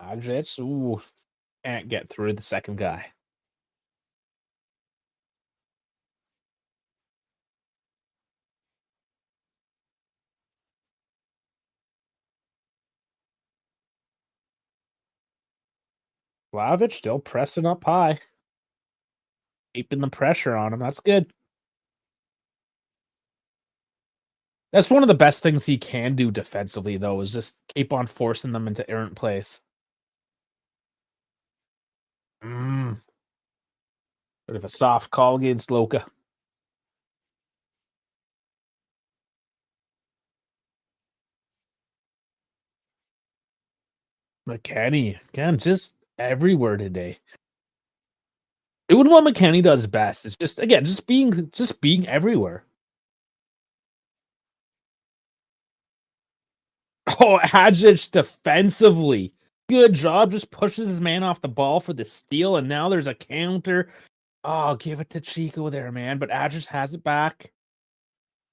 Adric, ooh, can't get through the second guy. Flavic still pressing up high. Keeping the pressure on him. That's good. That's one of the best things he can do defensively, though, is just keep on forcing them into errant plays. Bit of a soft call against Loka. McKennie, again, just everywhere today. Doing what McKennie does best is just being everywhere. Oh, Hadjic defensively. Good job. Just pushes his man off the ball for the steal, and now there's a counter. Oh, give it to Chico there, man. But Hadjic has it back.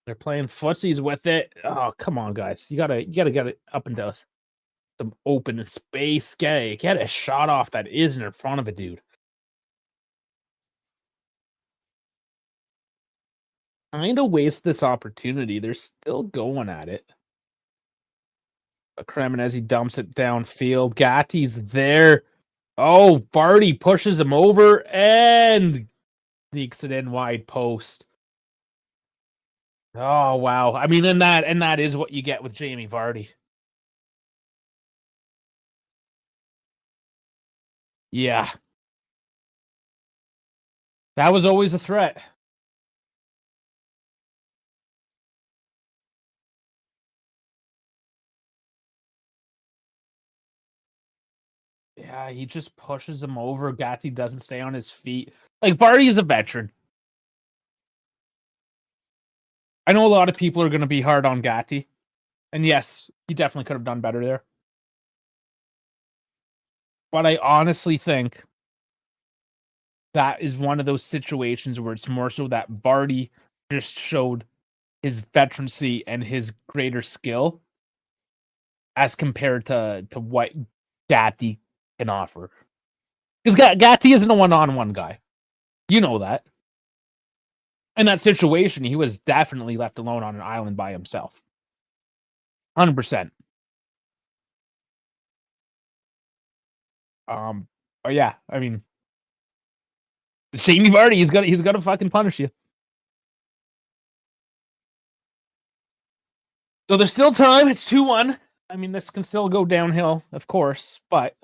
They're playing footsies with it. Oh, come on, guys. You gotta get it up into some open space. Get a shot off that isn't in front of a dude. Kind of waste this opportunity. They're still going at it. Cremonese dumps it downfield. Gatti's there. Oh, Vardy pushes him over and sneaks it in wide post. Oh wow! I mean, and that is what you get with Jamie Vardy. Yeah, that was always a threat. Yeah, he just pushes him over. Gatti doesn't stay on his feet. Like, Vardy is a veteran. I know a lot of people are going to be hard on Gatti. And yes, he definitely could have done better there. But I honestly think that is one of those situations where it's more so that Vardy just showed his veterancy and his greater skill as compared to what Gatti can offer. Because Gatti isn't a one-on-one guy. You know that. In that situation, he was definitely left alone on an island by himself. 100%. But yeah, I mean, Jamie Vardy, he's gonna fucking punish you. So there's still time. It's 2-1. I mean, this can still go downhill, of course, but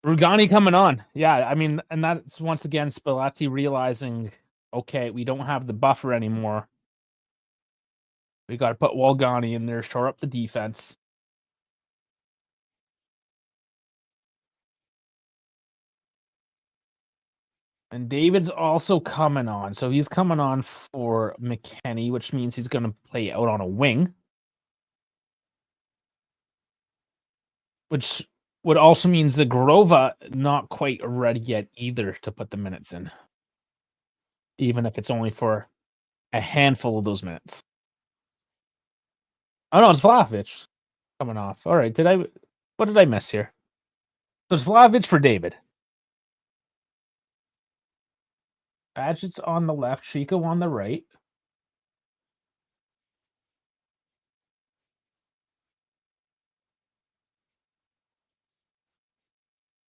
Rugani coming on. Yeah, I mean, and that's once again Spalletti realizing, okay, we don't have the buffer anymore. We got to put Walgani in there, shore up the defense. And David's also coming on. So he's coming on for McKennie, which means he's going to play out on a wing. Which would also mean Zagrova not quite ready yet either to put the minutes in. Even if it's only for a handful of those minutes. Oh no, it's Vlahovic coming off. All right, what did I miss here? So it's Vlahovic for David. Badgett's on the left, Chico on the right.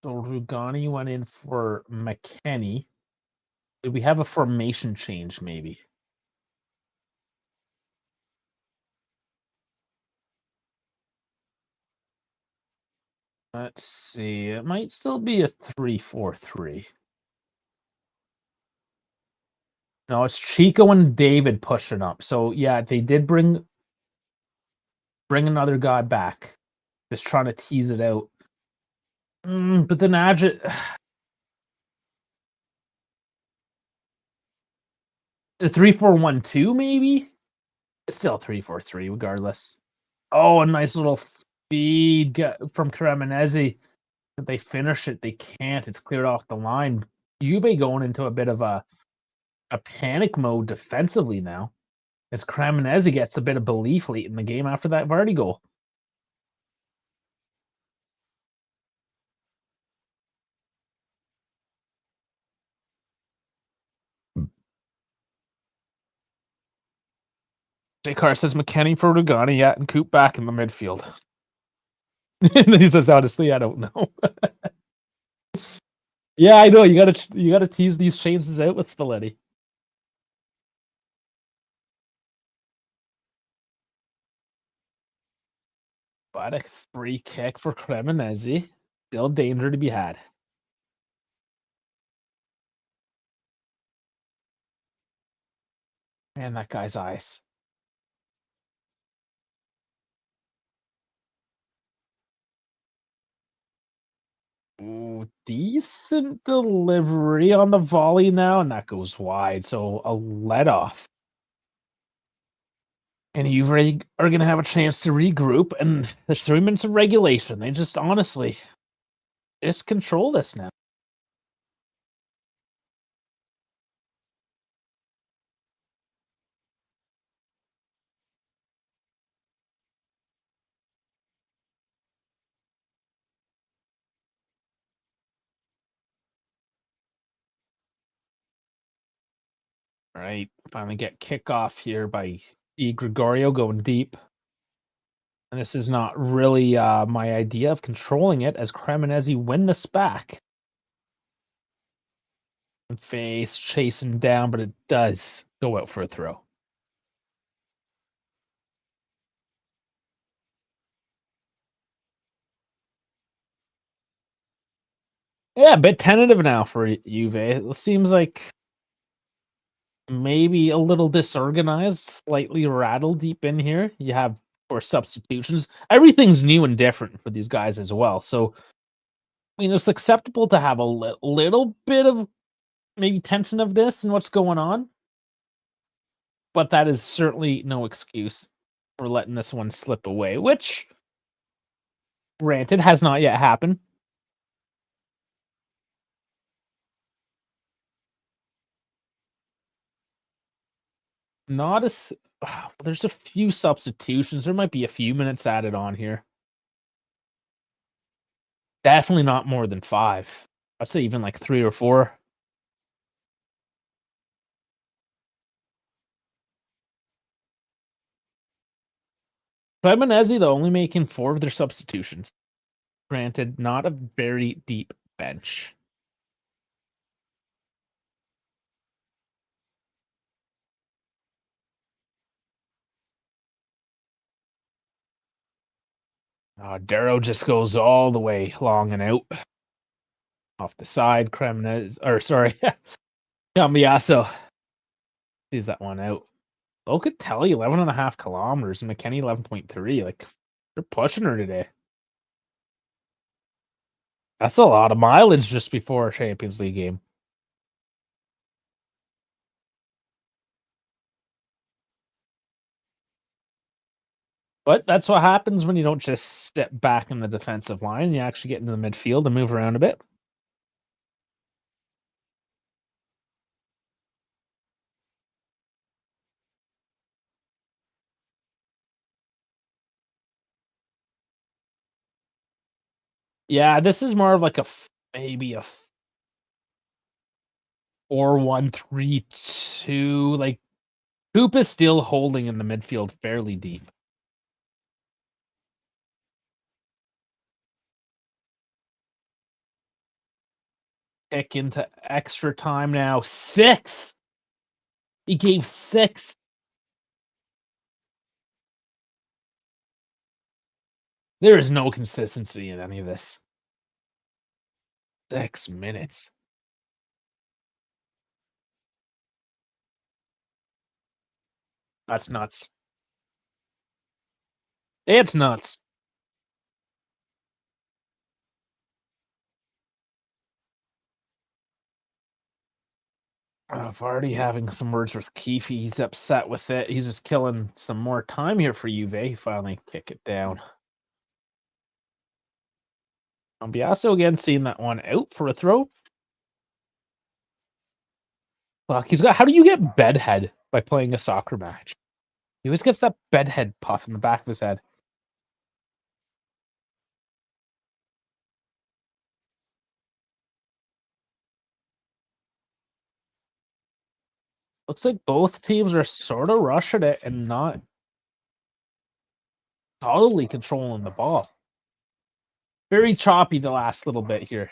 So Rugani went in for McKennie. Did we have a formation change, maybe? Let's see. It might still be a 3-4-3. No, it's Chico and David pushing up. So yeah, they did bring another guy back. Just trying to tease it out. But then Adjit... It's a 3-4-1-2, maybe? It's still 3-4-3, regardless. Oh, a nice little feed from Cremonese. If they finish it, they can't. It's cleared off the line. Juve going into a bit of a panic mode defensively now, as Cremonese gets a bit of belief late in the game after that Vardy goal. J-Car says McKennie for Rugani, yeah, and Coop back in the midfield. And then he says, honestly, I don't know. Yeah, I know. You gotta tease these changes out with Spalletti. But a free kick for Cremonese. Still danger to be had. Man, that guy's eyes. Ooh, decent delivery on the volley now, and that goes wide. So a let off. And you are going to have a chance to regroup, and there's 3 minutes of regulation. They just honestly just control this now. All right, finally get kickoff here by E. Gregorio going deep. And this is not really my idea of controlling it, as Cremonese win this back. Face chasing down, but it does go out for a throw. Yeah, a bit tentative now for Juve. It seems like maybe a little disorganized, slightly rattled deep in here. You have, of course, substitutions. Everything's new and different for these guys as well. So I mean, it's acceptable to have a little bit of maybe tension of this and what's going on, but that is certainly no excuse for letting this one slip away, which, granted, has not yet happened. Not as there's a few substitutions. There might be a few minutes added on here. Definitely not more than 5. I'd say even like 3 or 4. Cremonese, though, only making 4 of their substitutions. Granted, not a very deep bench. Darrow just goes all the way long and out. Off the side, Cremonese, or sorry, Cambiaso sees that one out. Locatelli, 11.5 kilometers, and McKennie, 11.3. Like, they're pushing her today. That's a lot of mileage just before a Champions League game. But that's what happens when you don't just step back in the defensive line. You actually get into the midfield and move around a bit. Yeah, this is more of like maybe a 4-1-3-2. Like, Coop is still holding in the midfield fairly deep. Kick into extra time now. 6! He gave 6. There is no consistency in any of this. 6 minutes. That's nuts. It's nuts. Vardy having some words with Keefe. He's upset with it. He's just killing some more time here for Juve. Finally kick it down. Biasso again seeing that one out for a throw. Fuck, he's got. How do you get bedhead by playing a soccer match? He always gets that bedhead puff in the back of his head. Looks like both teams are sort of rushing it and not totally controlling the ball. Very choppy the last little bit here.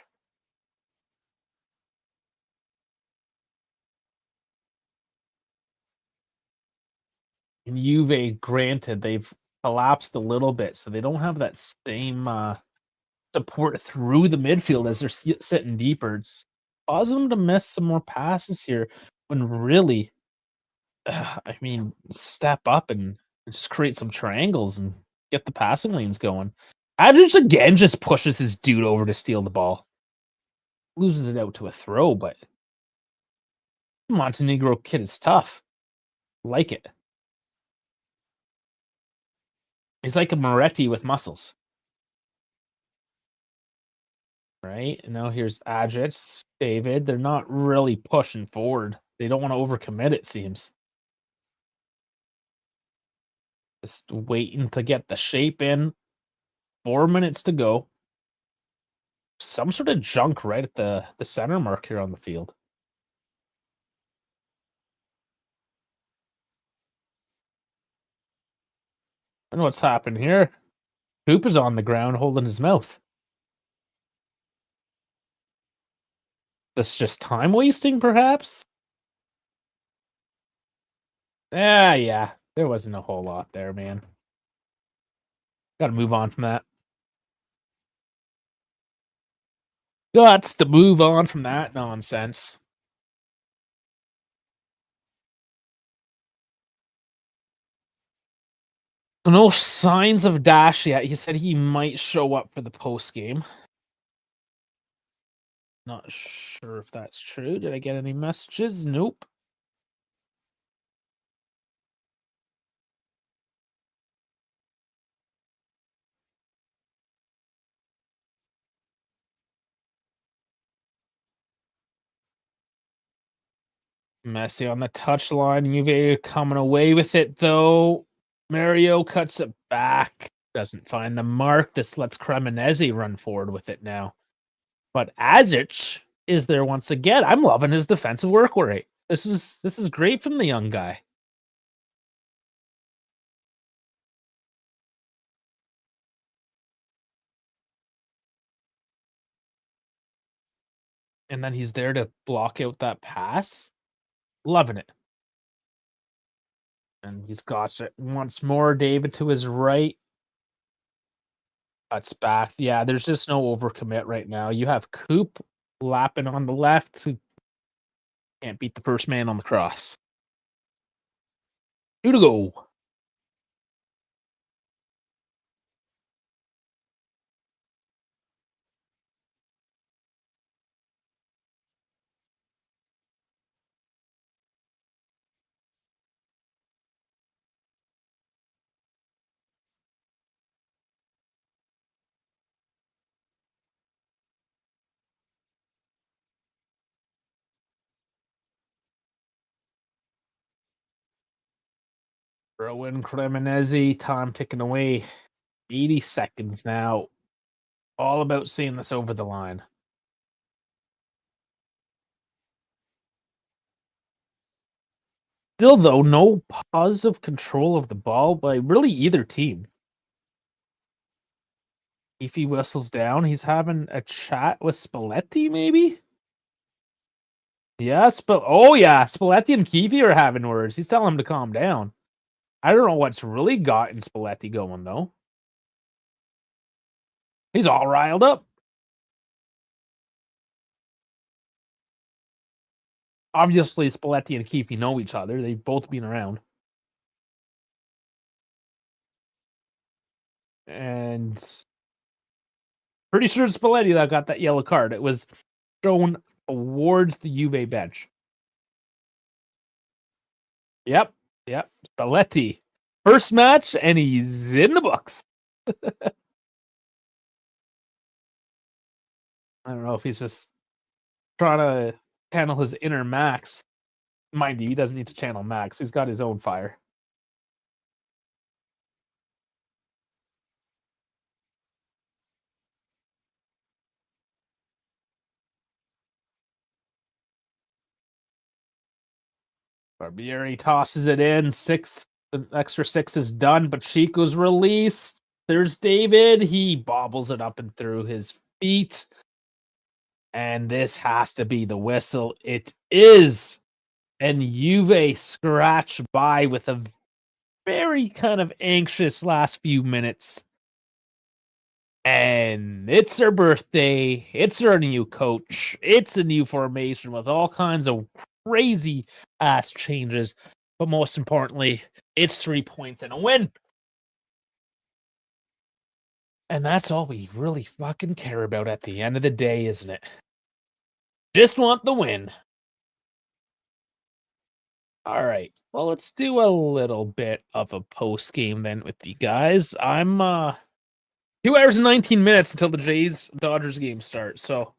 And Juve, granted, they've collapsed a little bit, so they don't have that same support through the midfield as they're sitting deeper. It's causing them to miss some more passes here when really, I mean, step up and just create some triangles and get the passing lanes going. Adric again just pushes his dude over to steal the ball. Loses it out to a throw, but Montenegro kid is tough. Like it. He's like a Moretti with muscles. Right? And now here's Adric, David. They're not really pushing forward. They don't want to overcommit, it seems. Just waiting to get the shape in. 4 minutes to go. Some sort of junk right at the center mark here on the field. And what's happened here? Poop is on the ground holding his mouth. That's just time wasting, perhaps? Yeah. There wasn't a whole lot there, man. Gotta move on from that. Guts to move on from that nonsense. No signs of Dash yet. He said he might show up for the post game. Not sure if that's true. Did I get any messages? Nope. Messi on the touchline. Juve coming away with it, though. Mario cuts it back. Doesn't find the mark. This lets Cremonese run forward with it now. But Azic is there once again. I'm loving his defensive work rate. This is great from the young guy. And then he's there to block out that pass. Loving it. And he's got it once more. David to his right. Cuts back. Yeah, there's just no overcommit right now. You have Coop lapping on the left who can't beat the first man on the cross. 2 to go. Throw in Cremonese. Time ticking away. 80 seconds now. All about seeing this over the line. Still, though, no positive control of the ball by really either team. If he whistles down, he's having a chat with Spalletti, maybe? Yeah, Spalletti and Keefe are having words. He's telling him to calm down. I don't know what's really gotten Spalletti going, though. He's all riled up. Obviously, Spalletti and Keefe know each other. They've both been around. And pretty sure it's Spalletti that got that yellow card. It was thrown towards the Juve bench. Yep. Spalletti. First match, and he's in the books. I don't know if he's just trying to channel his inner Max. Mind you, he doesn't need to channel Max. He's got his own fire. Barbieri tosses it in. The extra 6 is done, but Chico's released. There's David. He bobbles it up and through his feet. And this has to be the whistle. It is. And Juve scratch by with a very kind of anxious last few minutes. And it's her birthday. It's her new coach. It's a new formation with all kinds of crazy ass changes. But most importantly, it's 3 points and a win. And that's all we really fucking care about at the end of the day, isn't it? Just want the win. All right. Well, let's do a little bit of a post game then with you guys. I'm 2 hours and 19 minutes until the Jays Dodgers game starts. So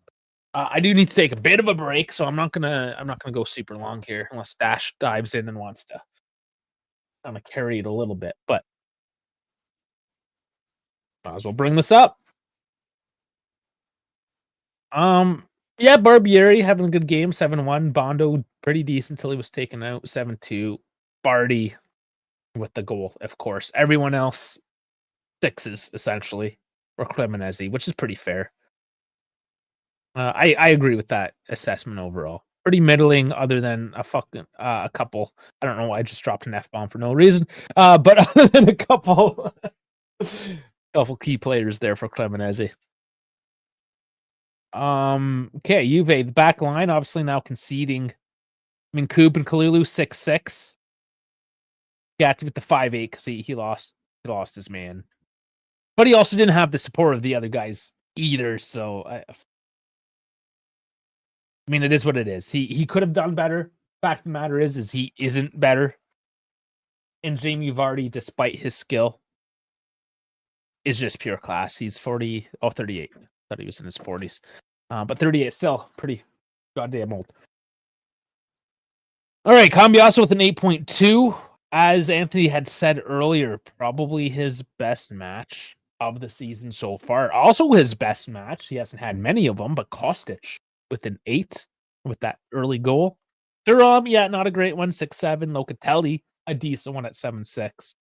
I do need to take a bit of a break, so I'm not gonna go super long here unless Dash dives in and wants to kind of carry it a little bit. But might as well bring this up. Yeah, Barbieri having a good game, 7-1. Bondo pretty decent until he was taken out, 7-2. Barty with the goal, of course. Everyone else 6s essentially, or Cremonese, which is pretty fair. I agree with that assessment overall. Pretty middling, other than a couple. I don't know why I just dropped an F-bomb for no reason. But other than a couple key players there for Cremonese. Okay, Juve, the back line obviously now conceding. I mean, Coop and Kalulu 6-6. Got with the 5-8 because he lost his man, but he also didn't have the support of the other guys either. So I mean, it is what it is. He could have done better. Fact of the matter is he isn't better. And Jamie Vardy, despite his skill, is just pure class. He's 38. I thought he was in his 40s. But 38 still pretty goddamn old. All right, Cambiasso with an 8.2. As Anthony had said earlier, probably his best match of the season so far. Also his best match. He hasn't had many of them, but Kostic with an 8 with that early goal. Thuram, yeah, not a great one, 6-7. Locatelli, a decent one at 7-6.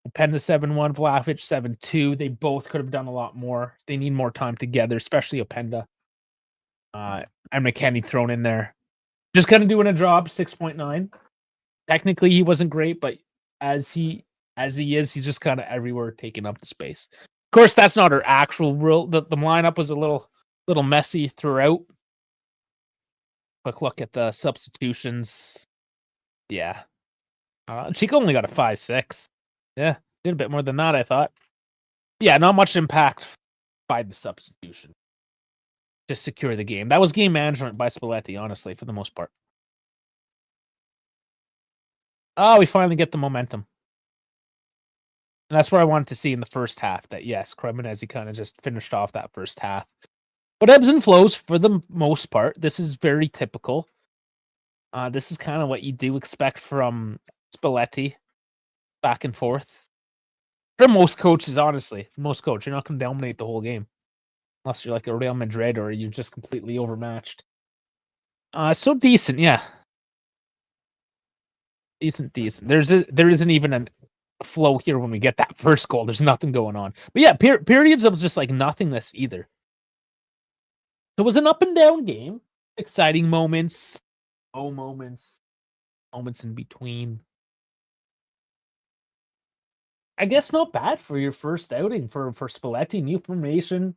Openda 7-1, Vlahovic 7-2. They both could have done a lot more. They need more time together, especially Openda. And McKennie thrown in there. Just kind of doing a job, 6.9. Technically, he wasn't great, but as he is, he's just kind of everywhere taking up the space. Of course, that's not our actual real. The lineup was a little messy throughout. Quick look at the substitutions. Yeah. Chico only got a 5-6. Yeah, did a bit more than that, I thought. Yeah, not much impact by the substitution. Just secure the game. That was game management by Spalletti, honestly, for the most part. Oh, we finally get the momentum. And that's what I wanted to see in the first half. That, yes, Cremonese kind of just finished off that first half. But ebbs and flows for the most part. This is very typical. This is kind of what you do expect from Spalletti. Back and forth. For most coaches, honestly. Most coaches, you're not going to dominate the whole game. Unless you're like a Real Madrid or you're just completely overmatched. So decent, yeah. Decent. There isn't even a flow here when we get that first goal. There's nothing going on. But yeah, periods of just like nothingness either. It was an up and down game. Exciting moments, low moments, moments in between. I guess not bad for your first outing for Spalletti. New formation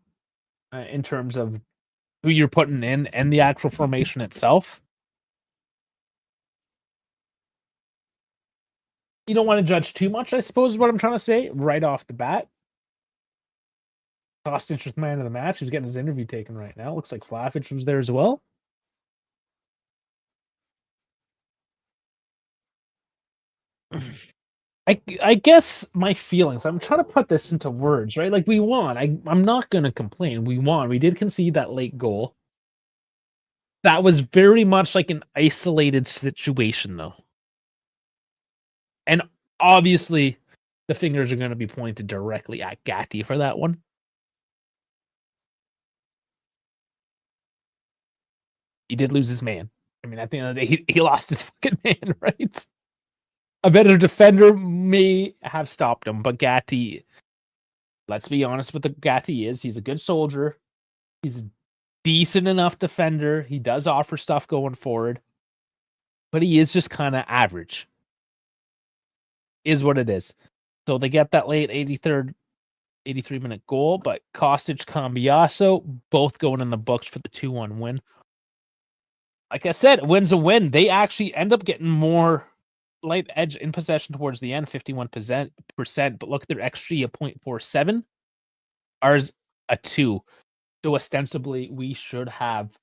in terms of who you're putting in and the actual formation itself. You don't want to judge too much, I suppose, is what I'm trying to say, right off the bat. Kostic was man of the match. He's getting his interview taken right now. Looks like Vlahovic was there as well. I guess my feelings, I'm trying to put this into words, right? Like, we won. I'm not going to complain. We won. We did concede that late goal. That was very much like an isolated situation, though. And obviously, the fingers are going to be pointed directly at Gatti for that one. He did lose his man. I mean, at the end of the day, he lost his fucking man, right? A better defender may have stopped him, but Gatti, let's be honest with the Gatti is. He's a good soldier. He's a decent enough defender. He does offer stuff going forward, but he is just kind of average. Is what it is. So they get that late 83-minute goal, but Kostic, Cambiasso, both going in the books for the 2-1 win. Like I said, a win's a win. They actually end up getting more light edge in possession towards the end, 51%. But look at their XG, a 0.47. Ours, a 2. So ostensibly, we should have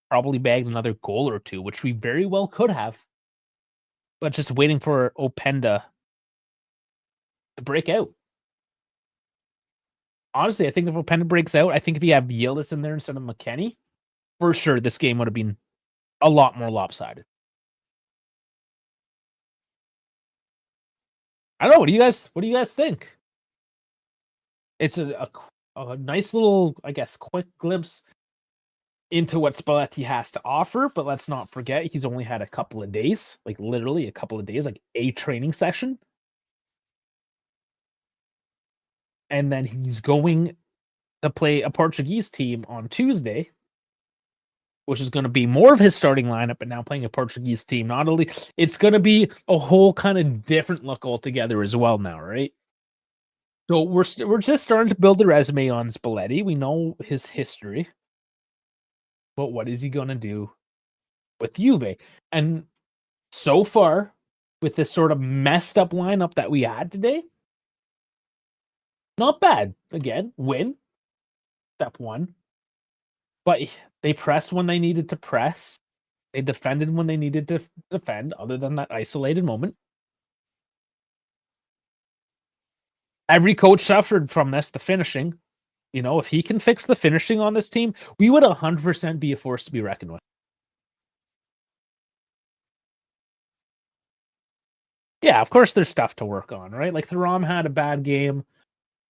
probably bagged another goal or two, which we very well could have. But just waiting for Openda to break out. Honestly, I think if Openda breaks out, I think if you have Yildiz in there instead of McKennie, for sure this game would have been a lot more lopsided. I don't know. What do you guys think? It's a nice little, I guess, quick glimpse into what Spalletti has to offer, but let's not forget he's only had a couple of days, like literally a couple of days, like a training session. And then he's going to play a Portuguese team on Tuesday, which is going to be more of his starting lineup, and now playing a Portuguese team. Not only it's going to be a whole kind of different look altogether as well now, right? So we're just starting to build a resume on Spalletti. We know his history, but what is he going to do with Juve? And so far, with this sort of messed up lineup that we had today, not bad. Again, win. Step one. But they pressed when they needed to press. They defended when they needed to defend, other than that isolated moment. Every coach suffered from this, the finishing. If he can fix the finishing on this team, we would 100% be a force to be reckoned with. Yeah, of course there's stuff to work on, right? Like Thuram had a bad game.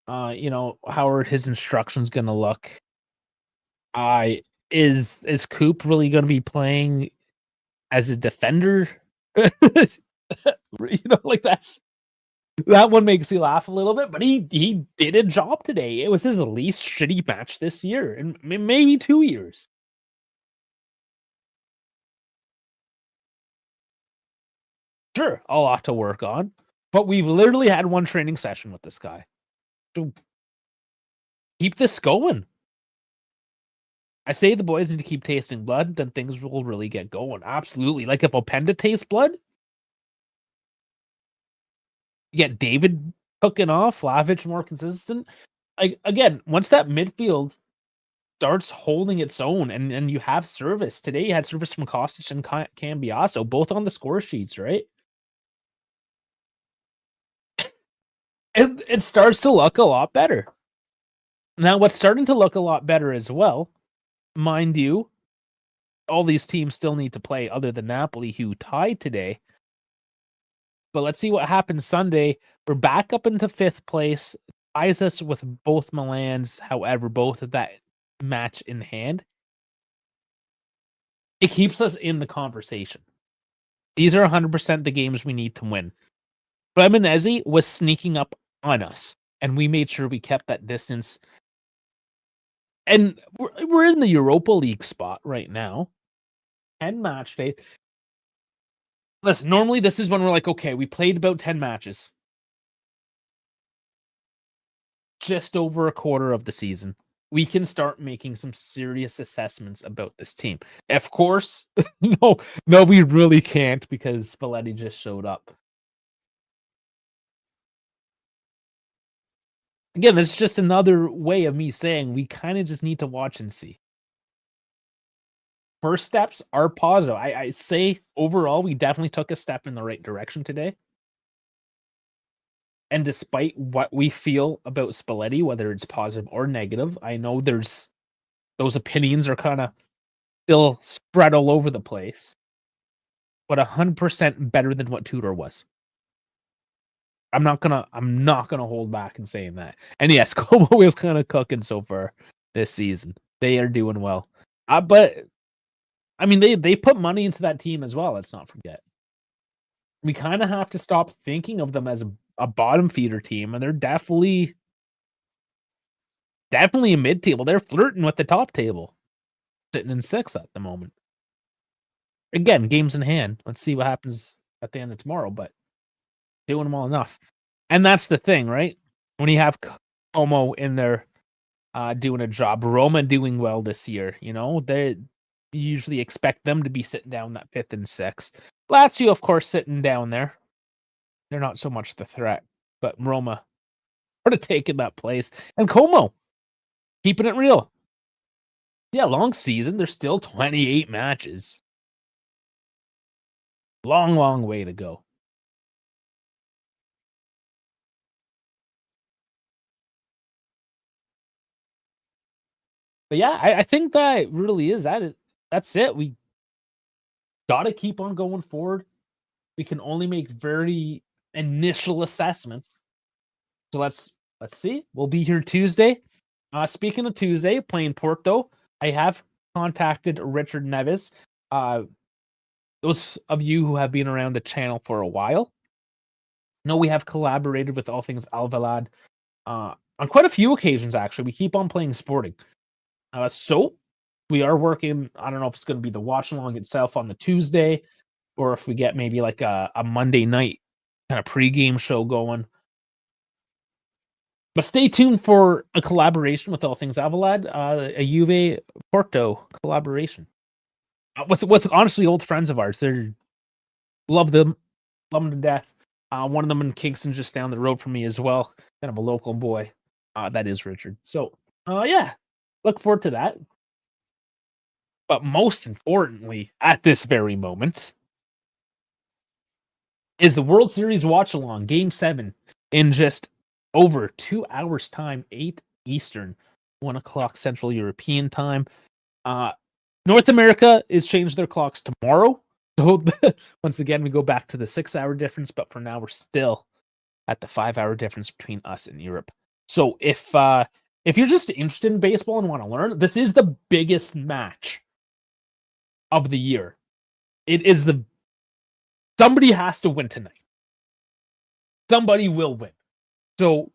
How are his instructions going to look? Is Coop really going to be playing as a defender? Like that one makes you laugh a little bit, but he did a job today. It was his least shitty match this year, in maybe 2 years. Sure, a lot to work on, but we've literally had one training session with this guy. So keep this going. I say the boys need to keep tasting blood, then things will really get going. Absolutely. Like if Openda tastes blood, you get David cooking off, Flavic more consistent. Like again, once that midfield starts holding its own and you have service. Today you had service from Kostic and Cambiasso, both on the score sheets, right? It starts to look a lot better. Now, what's starting to look a lot better as well, mind you, all these teams still need to play other than Napoli, who tied today. But let's see what happens Sunday. We're back up into 5th place. Ties us with both Milans, however, both of that match in hand. It keeps us in the conversation. These are 100% the games we need to win. Cremonese was sneaking up on us, and we made sure we kept that distance. And we're in the Europa League spot right now. 10 match day. Listen, normally this is when we're like, okay, we played about 10 matches. Just over a quarter of the season. We can start making some serious assessments about this team. Of course, no, we really can't because Spalletti just showed up. Again, that's just another way of me saying we kind of just need to watch and see. First steps are positive. I say overall, we definitely took a step in the right direction today. And despite what we feel about Spalletti, whether it's positive or negative, I know those opinions are kind of still spread all over the place. But 100% better than what Tudor was. I'm not gonna hold back in saying that. And yes, Como is kind of cooking so far this season. They are doing well. But I mean, they put money into that team as well. Let's not forget. We kind of have to stop thinking of them as a bottom feeder team, and they're definitely a mid table. They're flirting with the top table, sitting in 6th at the moment. Again, games in hand. Let's see what happens at the end of tomorrow, but doing well enough. And that's the thing, right? When you have Como in there doing a job, Roma doing well this year, they usually expect them to be sitting down that 5th and 6th. Lazio, of course, sitting down there. They're not so much the threat, but Roma sort of taking that place. And Como, keeping it real. Yeah, long season. There's still 28 matches. Long, long way to go. But yeah, I think that really is that. That's it. We got to keep on going forward. We can only make very initial assessments. So let's see. We'll be here Tuesday. Speaking of Tuesday, playing Porto, I have contacted Richard Neves. Those of you who have been around the channel for a while know we have collaborated with all things Alvalade on quite a few occasions, actually. We keep on playing Sporting. So we are working. I don't know if it's going to be the watch along itself on the Tuesday or if we get maybe like a Monday night kind of pregame show going. But stay tuned for a collaboration with all things Avalad, a Juve Porto collaboration with honestly old friends of ours. They love them to death. One of them in Kingston, just down the road from me as well. Kind of a local boy. That is Richard. So yeah, look forward to that. But most importantly, at this very moment, is the World Series watch along Game 7 in just over 2 hours' time, 8 Eastern, 1 o'clock Central European time. North America is changed their clocks tomorrow. So once again, we go back to the 6-hour difference, but for now, we're still at the 5-hour difference between us and Europe. So if you're just interested in baseball and want to learn, this is the biggest match of the year. Somebody has to win tonight. Somebody will win. So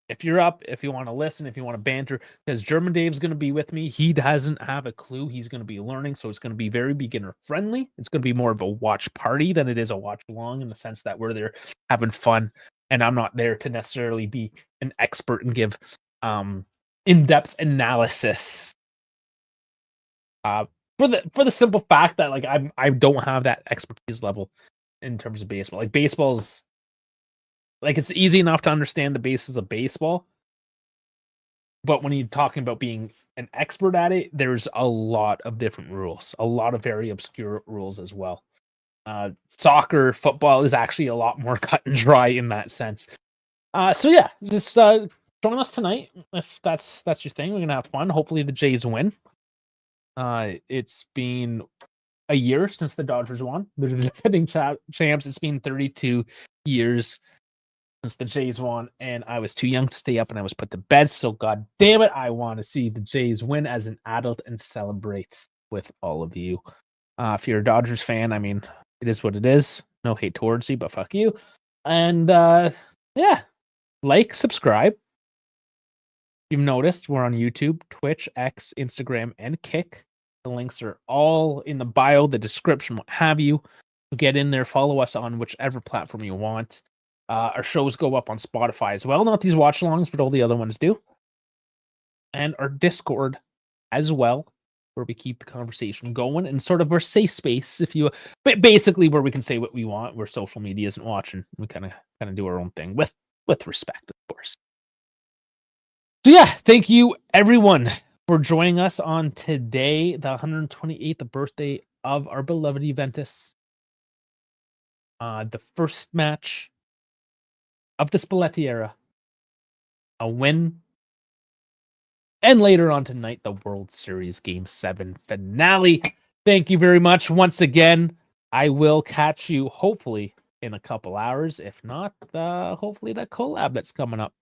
if you're up, if you want to listen, if you want to banter, because German Dave's going to be with me. He doesn't have a clue. He's going to be learning, so it's going to be very beginner friendly. It's going to be more of a watch party than it is a watch along, in the sense that we're there having fun, and I'm not there to necessarily be an expert and give in-depth analysis. For the simple fact that I don't have that expertise level in terms of baseball. Like baseball's it's easy enough to understand the basis of baseball, but when you're talking about being an expert at it, there's a lot of different rules, a lot of very obscure rules as well. Soccer, football is actually a lot more cut and dry in that sense. So yeah, just join us tonight if that's your thing. We're gonna have fun. Hopefully the Jays win. It's been a year since the Dodgers won. They're the defending champs. It's been 32 years since the Jays won, and I was too young to stay up, and I was put to bed. So god damn it, I want to see the Jays win as an adult and celebrate with all of you. If you're a Dodgers fan, I mean, it is what it is. No hate towards you, but fuck you. And yeah, subscribe. You've noticed we're on YouTube, Twitch, X, Instagram, and Kick. The links are all in the bio, the description, what have you. Get in there, follow us on whichever platform you want. Our shows go up on Spotify as well. Not these watch-alongs, but all the other ones do. And our Discord as well, where we keep the conversation going and sort of our safe space, but basically where we can say what we want, where social media isn't watching. We kind of do our own thing with respect, of course. So yeah, thank you everyone for joining us on today, the 128th birthday of our beloved Juventus. The first match of the Spalletti era, a win, and later on tonight, the World Series Game 7 finale. Thank you very much once again. I will catch you hopefully in a couple hours. If not, hopefully that collab that's coming up.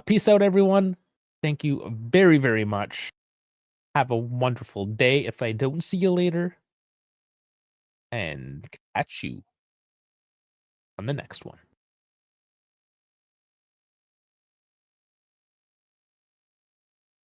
Peace out, everyone. Thank you very, very much. Have a wonderful day if I don't see you later. And catch you on the next one.